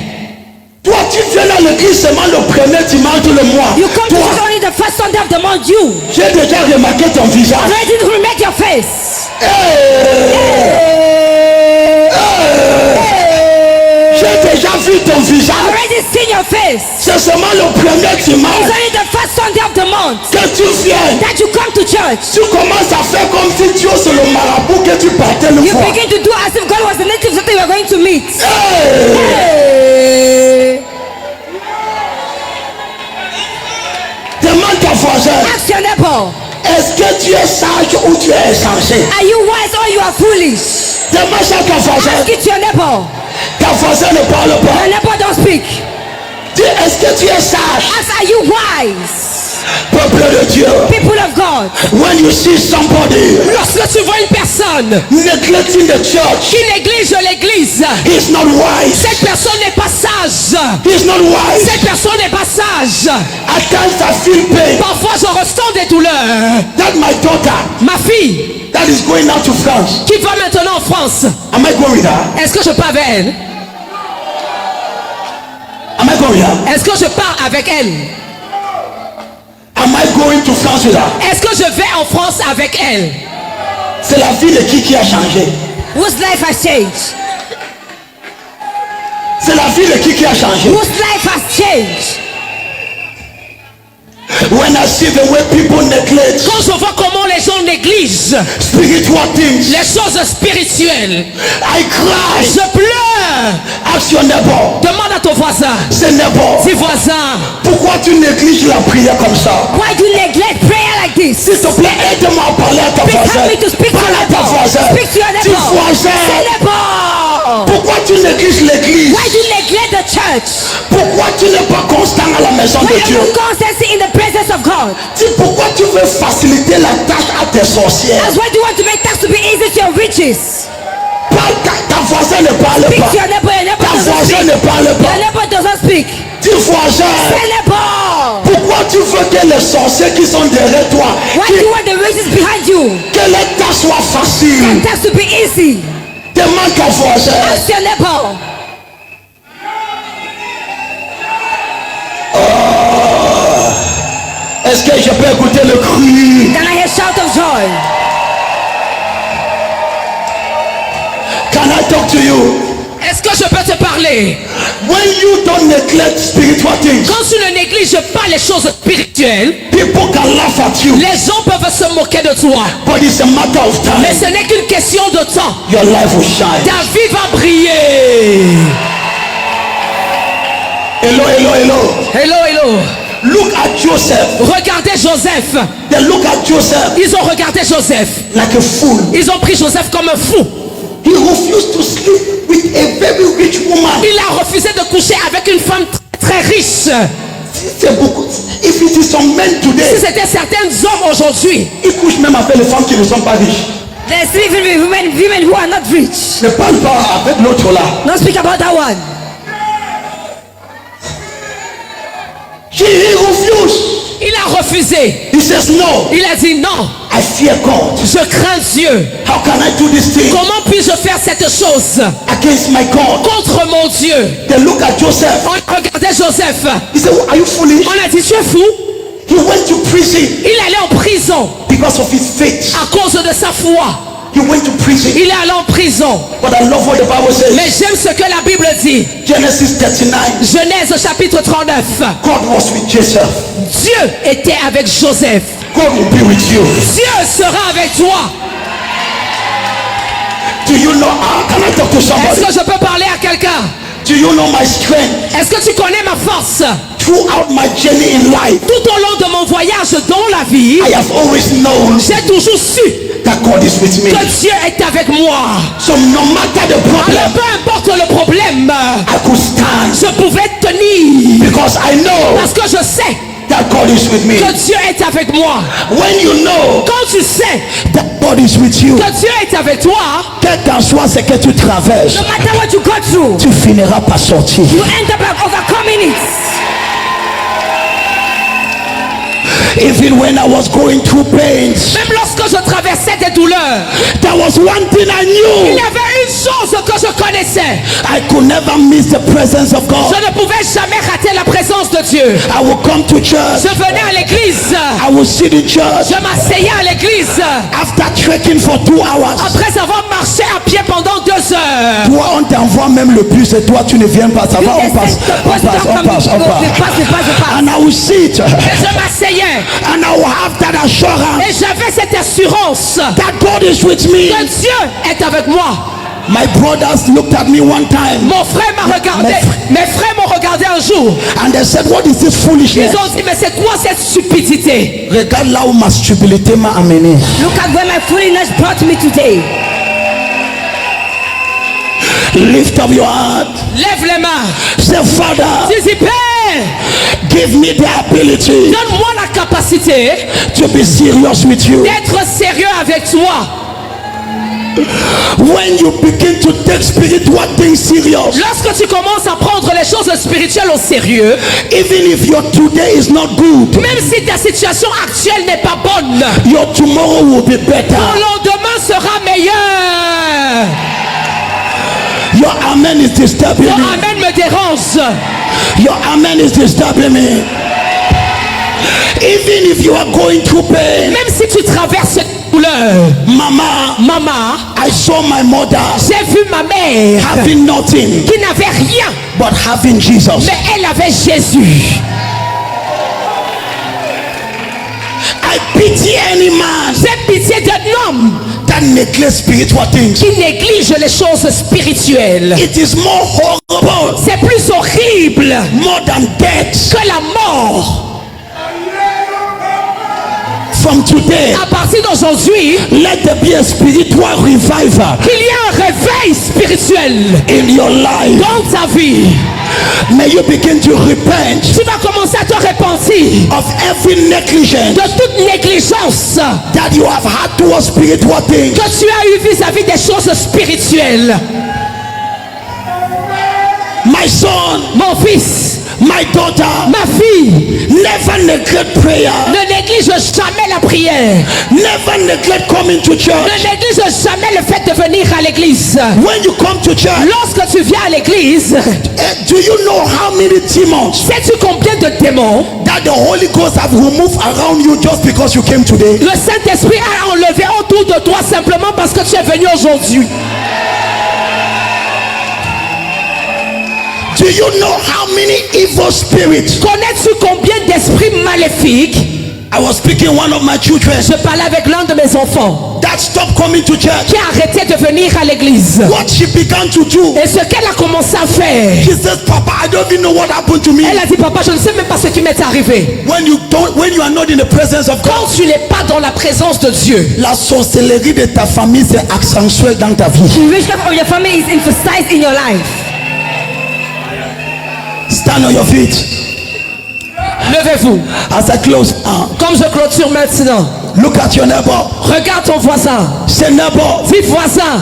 Toi, tu viens à l'église seulement le premier dimanche de le mois. You come to Toi, church only the first Sunday of the month. You j'ai déjà remarqué ton visage. ready to remake your face. J'ai déjà vu ton visage. Already seen your face. C'est seulement le premier It's dimanche only the first Sunday of the month que tu viens. that you come to church. Tu commences à faire comme si Dieu c'est le marabout que tu partais le You voir. begin to do as if God was the native that you were going to meet. Hey! Hey. Demande ta voisin, Ask your neighbor, est-ce que tu es sage ou tu es insensé? are you wise or you are foolish? Demande ça à ta voisin. Ask it to your neighbor. Ta voisin ne parle pas. Your neighbor don't speak. Dis, est-ce que tu es sage? Ask, are you wise? Peuple de Dieu. People of God, When you see somebody Lorsque tu vois une personne neglecting the church, qui néglige l'église, he's not wise. cette personne n'est pas sage. He's not wise. Cette personne n'est pas sage. At times I feel pain. Parfois je ressens des douleurs. That my daughter Ma fille that is going now to France. qui va maintenant en France, Am I going with her? est-ce que je pars avec elle? Am I going with her? Est-ce que je pars avec elle? Am I going to France with her? Est-ce que je vais en France avec elle? C'est la vie de qui a changé? Whose life has changed? C'est la vie de qui a changé? Whose life has changed? When I see the way people neglect Quand je vois comment les gens négligent spiritual things, les choses spirituelles, I cry. je pleure. Ask your neighbor. Demande à ton voisin. Say neighbor, Dis voisin, pourquoi tu négliges la prière comme ça? Why do you neglect prayer like this? S'il te plaît, aide-moi à parler à ta Please voisine. help me to speak to Parle your à ta neighbor. voisine. Speak to your Dis neighbor. voisin, Say neighbor. pourquoi tu négliges l'église? Why do you neglect the church? Pourquoi tu n'es pas constant à la maison Why de are Dieu? you constantly in the presence of God? Dis pourquoi tu veux faciliter la tâche à tes sorcières? That's why do you want to make things to be easy to your riches? Parle, ta voisine ne parle Speak pas. to your neighbor Ta doesn't voisine speak. ne parle Your pas. neighbor doesn't speak. Dis voisin, Say neighbor. pourquoi tu veux que les sorciers qui sont derrière toi, Why do you want the riches behind you? que les tâches soient faciles? Things to be easy. Demande ta voisin. Ask your neighbor. Est-ce que je peux écouter le cri? Can I hear shout of joy? Can I talk to you? est-ce que je peux te parler? When you don't neglect spiritual things, Quand tu ne négliges pas les choses spirituelles, people can laugh at you, les gens peuvent se moquer de toi. but it's a matter of Mais time. ce n'est qu'une question de temps. Your life will shine. Ta vie va briller. Hello, hello, hello. Hello, hello. Look at Joseph. Regardez Joseph. They look at Joseph Ils ont regardé Joseph. like a fool. Ils ont pris Joseph comme un fou. He refused to sleep with a very rich woman. Il a refusé de coucher avec une femme très riche. Si c'est beaucoup. If it is some men Si today, c'était certains hommes aujourd'hui, ils couchent même avec les femmes qui ne sont pas riches. They're sleeping with women who are not rich. Ne parle pas avec l'autre là. Don't speak about that one. He refused. il a refusé. He says no. Il a dit non, I fear God. je crains Dieu. How can I do this thing Comment puis-je faire cette chose against my God? contre mon Dieu? They look at Joseph. On regardait Joseph. He said, are you foolish? On a dit tu es fou. He went to prison Il allait en prison because of his faith. à cause de sa foi. He went to prison. Il est allé en prison. But I love what the Bible Mais says. j'aime ce que la Bible dit. Genesis 39. Genèse chapitre 39. God was with Joseph. Dieu était avec Joseph. God will be with you. Dieu sera avec toi. Do you know? Can I talk to Est-ce somebody? que je peux parler à quelqu'un? Do you know my strength? Est-ce que tu connais ma force? Throughout my journey in life, Tout au long de mon voyage dans la vie, I have always known j'ai toujours su that God is with me. que Dieu est avec moi. So no matter the Alors problem, peu importe le problème, I could stand je pouvais tenir. because I know Parce que je sais that God is with me. que Dieu est avec moi. When you know Quand tu sais that God is with you, que Dieu est avec toi, quel qu'en soit ce que tu traverses, No matter what you go through, tu finiras par sortir. you end up like overcoming it. Even when I was going through pains, même lorsque je traversais des douleurs, there was one thing I il knew. y avait une chose que je connaissais. I could never miss the presence of Je God. ne pouvais jamais rater la présence de Dieu. I will come to church. Je venais à l'église. I will sit in church Je m'asseyais à l'église. after trekking for 2 hours. Après avoir marché à pied pendant 2 heures. Toi, on t'envoie même le bus et toi, tu ne viens pas. Ça va, on passe, on passe, on passe, on passe. And I will sit Et je m'asseyais. and I will have that assurance Et j'avais cette assurance that God is with me. que Dieu est avec moi. My brothers looked at me one time Mon frère m'a regardé. Mes frères m'ont regardé un jour. and they said, what is this foolishness? Ils ont dit, mais c'est quoi cette stupidité? Regarde là où ma stupidité m'a amené. Look at where my foolishness brought me today. Lift up your hand. Lève les mains. Say, Father, Dis-y, Père, give me the ability donne-moi la capacité to be serious with you. d'être sérieux avec toi. When you begin to take spiritual things serious, Lorsque tu commences à prendre les choses spirituelles au sérieux, even if your today is not good, même si ta situation actuelle n'est pas bonne, your tomorrow will be better. ton lendemain sera meilleur. Your amen is disturbing Ton me. amen me dérange. Your amen is disturbing me. Even if you are going through pain, même si tu traverses cette douleur, Mama, maman, I saw my mother j'ai vu ma mère having nothing qui n'avait rien, but having Jesus. mais elle avait Jésus. I pity any man J'ai pitié d'un homme that neglects spiritual things. qui néglige les choses spirituelles. It is more horrible, C'est plus horrible more than death. que la mort. From today, À partir d'aujourd'hui, let there be a spiritual revival qu'il y ait un réveil spirituel in your life. dans ta vie. May you begin to repent Tu vas commencer à te repentir of every negligence de toute négligence that you have had towards spiritual things. que tu as eu vis-à-vis des choses spirituelles. My son, Mon fils, my daughter, ma fille, never neglect prayer. ne néglige jamais la prière. Never neglect coming to Ne church. néglige jamais le fait de venir à l'église. When you come to church, Lorsque tu viens à l'église, do you know how many demons sais-tu combien de démons that the Holy Ghost have removed around you just because you came today? le Saint-Esprit a enlevé autour de toi simplement parce que tu es venu aujourd'hui? Do you know how many evil spirits? Connais-tu combien d'esprits maléfiques? I was speaking one of my children Je parlais avec l'un de mes enfants that stopped coming to church. qui a arrêté de venir à l'église. What she began to do, Et ce qu'elle a commencé à faire, she says, Papa, I don't even know what happened to me. elle a dit, papa, je ne sais même pas ce qui m'est arrivé. When you are not in the presence of God, Quand tu n'es pas dans la présence de Dieu, la sorcellerie de ta famille s'est accentuée dans ta vie. The witchcraft of your family is emphasized in your life. Stand on your feet. levez-vous. As I close now, Comme je clôture maintenant, look at your neighbor. regarde ton voisin. Say, neighbor, Dis voisin,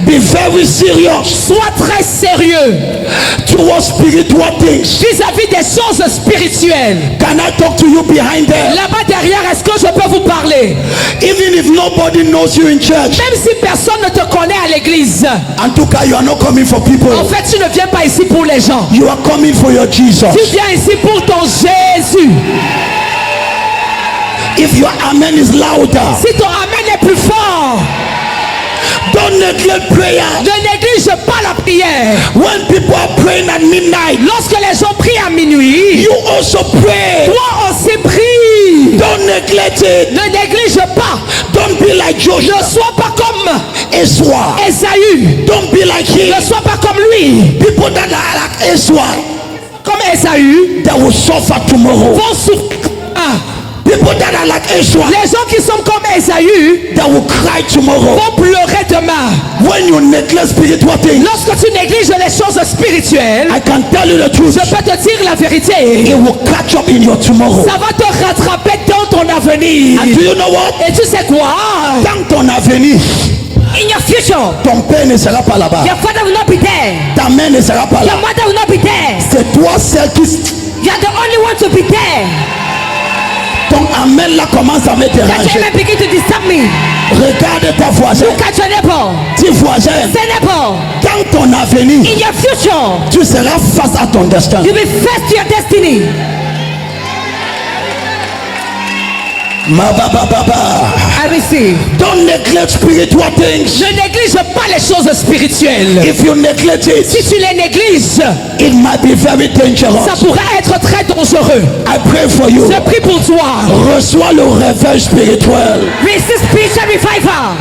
be very serious sois très sérieux towards spiritual things. vis-à-vis des choses spirituelles. Can I talk to you behind there? Là-bas derrière, est-ce que je peux vous parler? Even if nobody knows you in church, Même si personne ne te connaît à l'église, and Tuka, you are not coming for en people. fait, tu ne viens pas ici pour les gens. You are coming for your Jesus. Tu viens ici pour ton Jésus. If your amen is louder, Si ton amen est plus fort, don't neglect prayer. ne néglige pas la prière. When people are praying at midnight, Lorsque les gens prient à minuit, you also pray. toi aussi prie. Don't neglect it. Ne néglige pas. Don't be like Ne Joshua. sois pas comme Esau. Esaü. Don't be like him. Ne sois pas comme lui. People that are like Esau, Comme Esaü they will suffer tomorrow. vont souffrir. People that are like Esau, Les gens qui sont comme Esaü they will cry tomorrow. vont pleurer demain. When you neglect spiritual things, Lorsque tu négliges les choses spirituelles, I can tell you the truth. je peux te dire la vérité. It will catch up in your tomorrow. Ça va te rattraper dans ton avenir. And do you know what? Et tu sais quoi? Dans ton avenir, In your future, ton père ne sera pas là-bas. your father will not be there. Ta mère ne sera pas là. Your mother will not be there. C'est toi celle qui... You are the only one to be there. Ton amen là commence à me That you déranger. may begin to disturb me. Regarde ta voisin. Look at your neighbor. Dis voisin, Say neighbor, dans ton avenir, in your future, tu seras face à ton destin. you'll be first to your destiny. Ma ba ba ba ba. I receive. Don't neglect spiritual things. Ne néglige pas les choses spirituelles. If you neglect Si it, tu les négliges, it might be very ça dangerous. pourrait être très dangereux. I pray for you. Je prie pour toi. Reçois le réveil spirituel. Receive spiritual revival.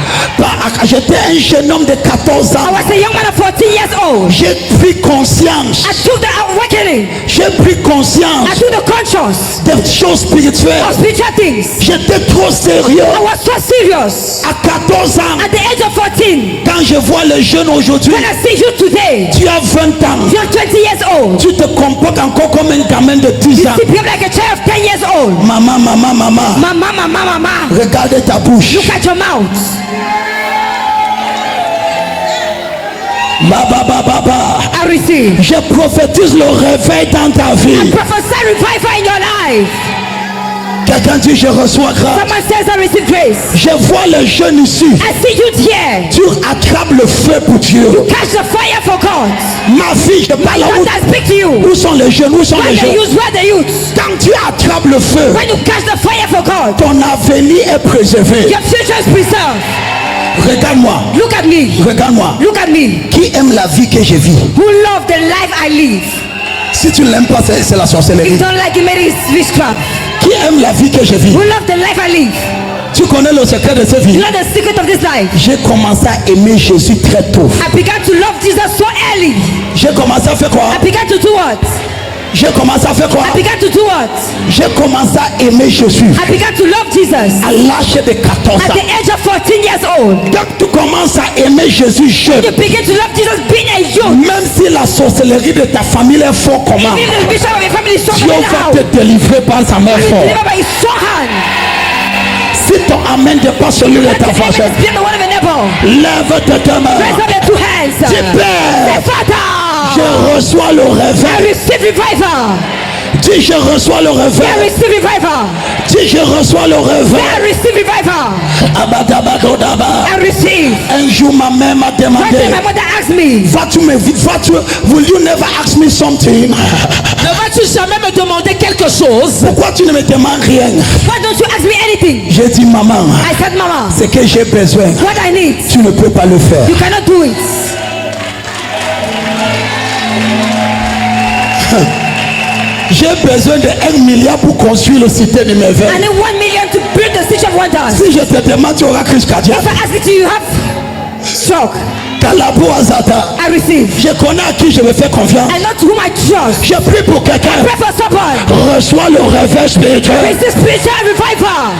J'étais un jeune homme de 14 I ans. was a young man of 14 years old. J'ai pris conscience. I took the awakening. J'ai pris I conscience took the conscience des choses spirituelles. of spiritual things. J'étais trop sérieux. I was so serious. À 14 ans, At the age of 14, quand je vois les jeunes aujourd'hui, when I see you today, tu as 20 ans. you're 20 years old. Tu te comportes encore comme un gamin de 10 ans. You behave like a child of 10 years old. Maman, maman, maman. Mama, mama, mama. Regardez ta bouche. Look at your mouth. Baba, baba, baba. I receive. Je prophétise le réveil dans ta vie. Prophesy revival in your life. Quelqu'un dit je reçois grâce. Someone says I receive grace. Je vois les jeunes ici. I see youth here. Tu attrapes le feu pour Dieu. Catch the fire for God. Ma fille, je parle à God, I speak to you. où sont les jeunes? Où sont Where les the jeunes? youth? Where the youth? Quand tu attrapes le feu, When you catch the fire for God, ton avenir est préservé. your future is preserved. Regarde-moi. Look at me. Regarde-moi. Look at me. Qui aime la vie que je vis? Who love the life I live? Si tu ne l'aimes pas, c'est la If sorcellerie. you don't like it, maybe it's witchcraft. Qui aime la vie que je vis? Who love the life I live? Tu connais le secret de cette You vie? know the secret of this life? J'ai commencé à aimer Jésus très tôt. I began to love Jesus so early. J'ai commencé à faire quoi? I began to do what? J'ai commencé à faire quoi? I began to do what? J'ai commencé à aimer Jésus I began to love Jesus à l'âge de 14 at the ans. age of 14 years old. Quand tu commences à aimer Jésus jeune, You begin to love Jesus being a youth. même si la sorcellerie de ta famille est fort comment, Even if the bishop of your family is strong Dieu in the va house, te délivrer par sa main you forte. deliver by his strong hand. Si ton amen n'est pas celui de Let ta the voisin, enemies be the word of a neighbor. lève tes mains. Raise up your two hands. Dis, Say, Père, Father, je reçois le I réveil. receive revival. Dis, je reçois le I réveil. receive revival. Dis, je reçois le I réveil. receive revival. Abadabagodaba. I receive. Un jour, ma mère m'a One day my demandé, mother asked me, will you never ask me something? Ne vas-tu jamais me demander quelque chose? Pourquoi tu ne me demandes rien? why don't you ask me anything? J'ai dit, maman, I said, Mama, ce que j'ai besoin, what I need, tu ne peux pas le faire. you cannot do it. J'ai besoin de 1 milliard pour construire le cité de mes I veines. need 1 million to build the City of Wonders. Si je te demande, tu auras crise cardiaque. If I ask it to you, you have stroke. Kalabo Azata. I receive. Je connais à qui je vais faire confiance. I know to whom I trust. Je prie pour quelqu'un. Pray for someone. Reçois le réveil spirituel. Receive spiritual revival.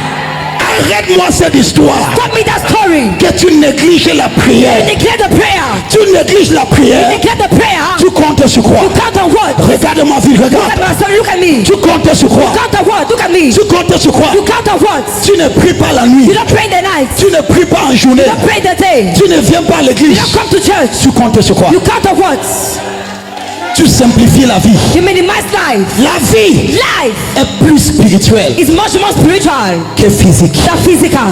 Arrête-moi cette histoire. Stop me that story. Que tu négliges la You prière. neglect the prayer. Tu négliges la You prière. neglect the prayer. Tu comptes sur quoi? You count on what? Regarde ma vie, Look regarde. at my son, look at me. Tu comptes sur quoi? You count on what? Look at me. Tu comptes sur quoi? You count on what? Tu ne pries pas la nuit. You don't pray in the night. Tu ne pries pas en journée. You don't pray in the day. Tu ne viens pas à You l'église. don't come to church. Tu comptes sur quoi? You count on what? Tu simplifies la vie. You minimize life. La vie Life est plus spirituelle is much more spiritual que physique. than physical.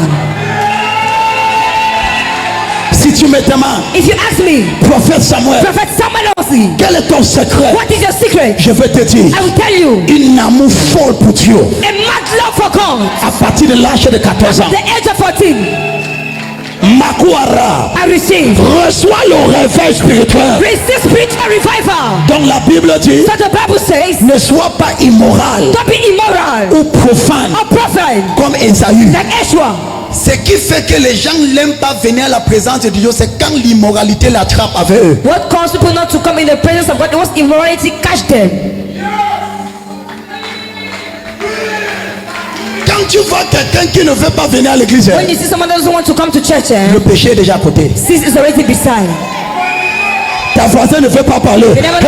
Si tu me demandes, If you ask me, prophète Samuel, Prophet Samuel Ossi, quel est ton secret? what is your secret? Je vais te dire, I will tell you. une amour folle pour Dieu. A mad love for God. À partir de l'âge de 14 ans, The age of 14, Makuara, I receive. reçois le réveil spirituel. Receive spiritual revival. Donc la Bible dit, So the Bible says, ne sois pas immoral don't be immoral ou profane or profane comme Esaü. like Eshua. Ce qui fait que les gens n'aiment pas venir à la présence de Dieu, c'est quand l'immoralité l'attrape avec eux. What causes people not to come in the presence of God? It was immorality catch them. Quand tu vois quelqu'un qui ne veut pas venir à l'église, When you see someone that doesn't want to come to church, le péché est déjà à côté. sin is already beside. Ta voisine ne veut pas parler. They never-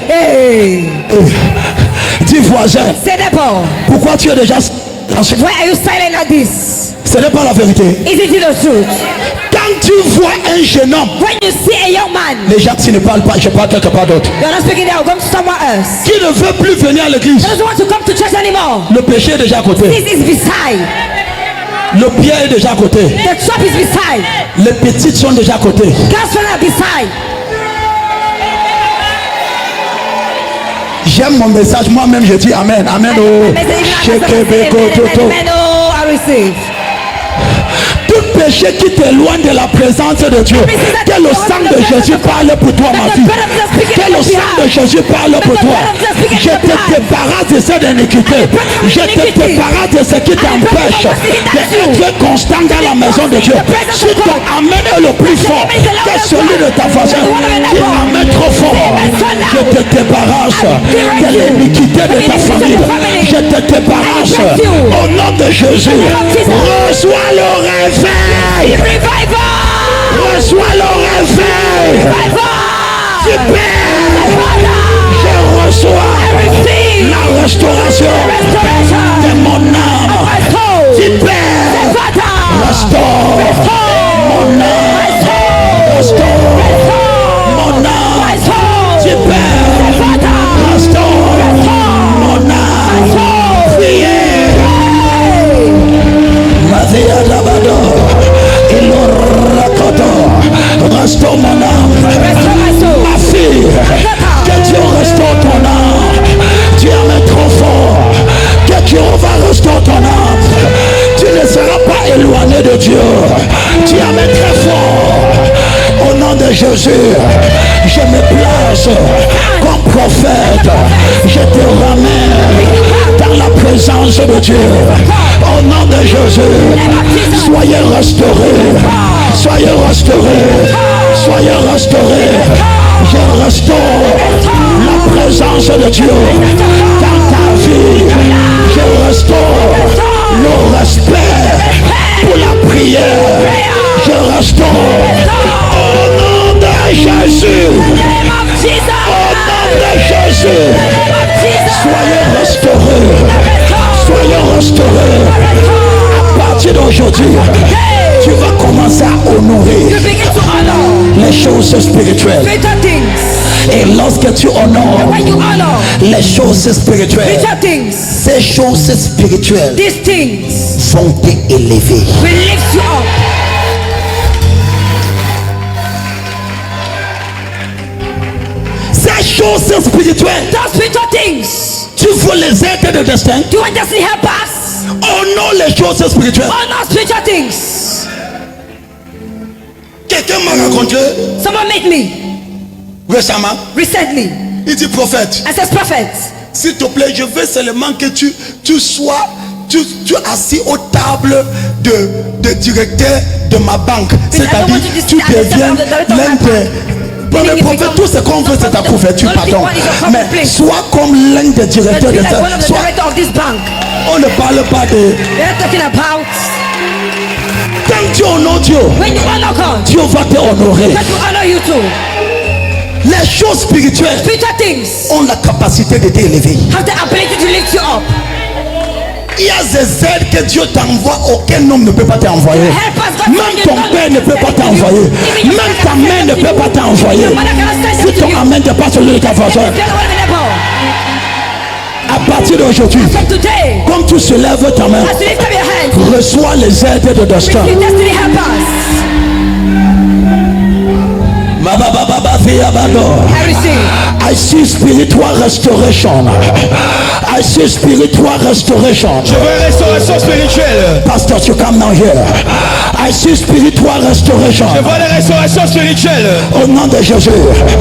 Hey, Dis voisin, say that, Paul. pourquoi tu es déjà... Why are you silent like this? Ce n'est pas la vérité. Isn't it the truth? Quand tu vois un jeune homme, When you see a young man, les gens qui ne parlent pas, je parle quelque part d'autre, you're not speaking there, come to somewhere else. qui ne veut plus venir à l'église, Doesn't want to come to church anymore. le péché est déjà à côté. This is beside. Le pied est déjà à côté. The trap is beside. Les petites sont déjà à côté. Girls are beside. J'aime mon message, moi-même je dis Amen. Amen. Oh. Amen. Oh, I receive. Tout péché qui t'éloigne de la présence de Dieu, que le sang de Jésus parle pour toi, ma fille. Que le sang de Jésus parle pour toi. Je te débarrasse de cette iniquité. Je te débarrasse de ce qui t'empêche d'être constant dans la maison de Dieu. Si ton Amen est le plus fort que celui de ta voisine, qui Amen trop fort, je te débarrasse de l'iniquité de ta famille. Je te débarrasse au nom de Jésus. Reçois le réveil. Revival. Reçois le réveil. Revival. Je reçois la restauration de mon âme. Tu Père, restaure mon âme. Restaure mon âme. Tu Père, restaure mon âme. grâce comme prophète. Je te ramène dans la présence de Dieu. Au nom de Jésus, soyez restaurés. Soyez restaurés. Soyez restaurés. Je restaure la présence de Dieu dans ta vie. Je restaure le respect pour la prière. Je restaure au nom de Jésus. Au nom de Jésus. Soyez restaurés. Soyez restaurés. À partir d'aujourd'hui, tu vas commencer à honorer You begin to honor les choses spirituelles. greater things. Et lorsque tu honores When you honor les choses spirituelles, greater things, ces choses spirituelles these things vont t'élever. will lift you up. Ces choses spirituelles, Those spiritual things. tu veux les aider de destin. Do you want destiny help us? Honore les choses spirituelles. Honor spiritual things. Quelqu'un m'a raconté Someone met me récemment. recently. Il dit prophète, I says, prophet, s'il te plaît, je veux seulement que tu sois tu assis aux tables de directeur de ma banque. C'est-à-dire tu deviens l'un des... Mais prophète, tout ce qu'on veut c'est ta couverture, pardon. Mais sois comme l'un des directeurs de be like ça. one of the director of this bank. On ne parle pas de... They're talking about Quand tu honores Dieu, when you honor God, Dieu va te honorer. God will honor you too. Les choses spirituelles Spiritual things ont la capacité de t'élever. have the ability to lift you up. Il y a des aides que Dieu t'envoie, aucun homme ne peut pas t'envoyer. Help us, God. Même ton père ne peut pas t'envoyer. Même ta mère ne peut pas t'envoyer. Si ton amen n'est pas celui de ta voisin, à partir d'aujourd'hui, From today, comme tu soulèves ta main, as you lift up your hands, reçois les aides de destin. receive destiny help us. I receive. I see spiritual restoration. I see spiritual restoration. Je veux restauration spirituelle. Pastor, you come now here. I see spiritual restoration. Je veux la restauration spirituelle. Au nom de Jésus.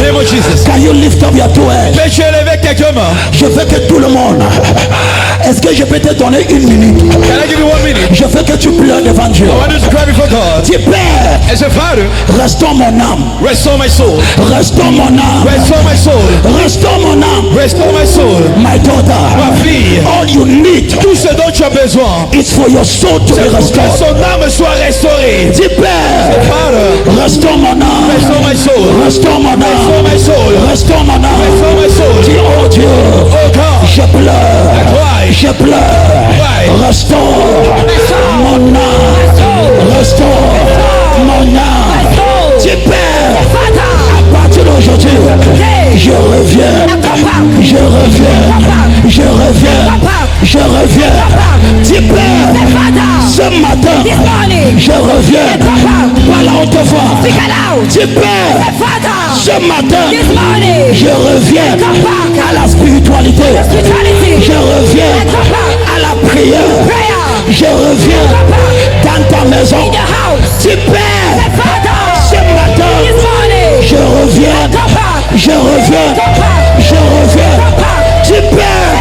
Name of Jesus. Can you lift up your two hands? Peux-tu élever quelques mains? Je veux que tout le monde. Est-ce que je peux te donner une minute? Can I give you 1 minute? Je veux que tu pleures devant Dieu. I want you to cry before God. Dis Père, As a father, restaure mon âme. restore my soul. Restaure mon âme. Restore my soul. Restaure mon âme. Restore my soul. My daughter. Ma fille. All you need Tout ce dont tu as besoin, is for your soul to c'est be pour que restored. son âme soit restaurée. Dis Père, Father, restaure mon âme. restore my soul. Restaure mon Restore âme. my soul. Restaure mon âme. Restore my soul. Dis oh Dieu, Oh God, je pleure. cry. Je pleure. Cry. Restaure mon âme. Restaure mon âme. Dis Père, à partir d'aujourd'hui, je reviens. Je reviens. Je reviens. Je reviens. Dis Père, ce matin, je reviens. Voilà, on te voit. Dis Père, ce matin, je reviens à la spiritualité. Je reviens à la prière. Je reviens dans ta maison. Dis Père, ce matin, je reviens. Je reviens. Je reviens. Dis Père,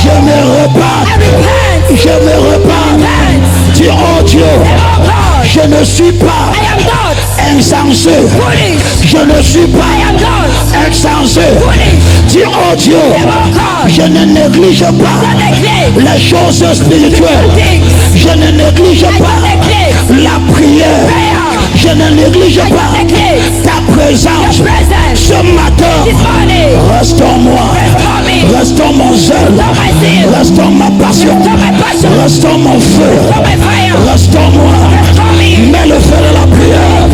je me repars. Je me repars. Dis oh Dieu, je ne suis pas insensé. Je ne suis pas insensé. Dis oh Dieu, je ne néglige pas les choses spirituelles. Je ne néglige pas la prière. Je ne néglige pas ta présence. Ce matin, restaure-moi. Restaure mon zèle. Restaure ma passion. Restaure mon feu. Restaure-moi. Mets le feu de la prière.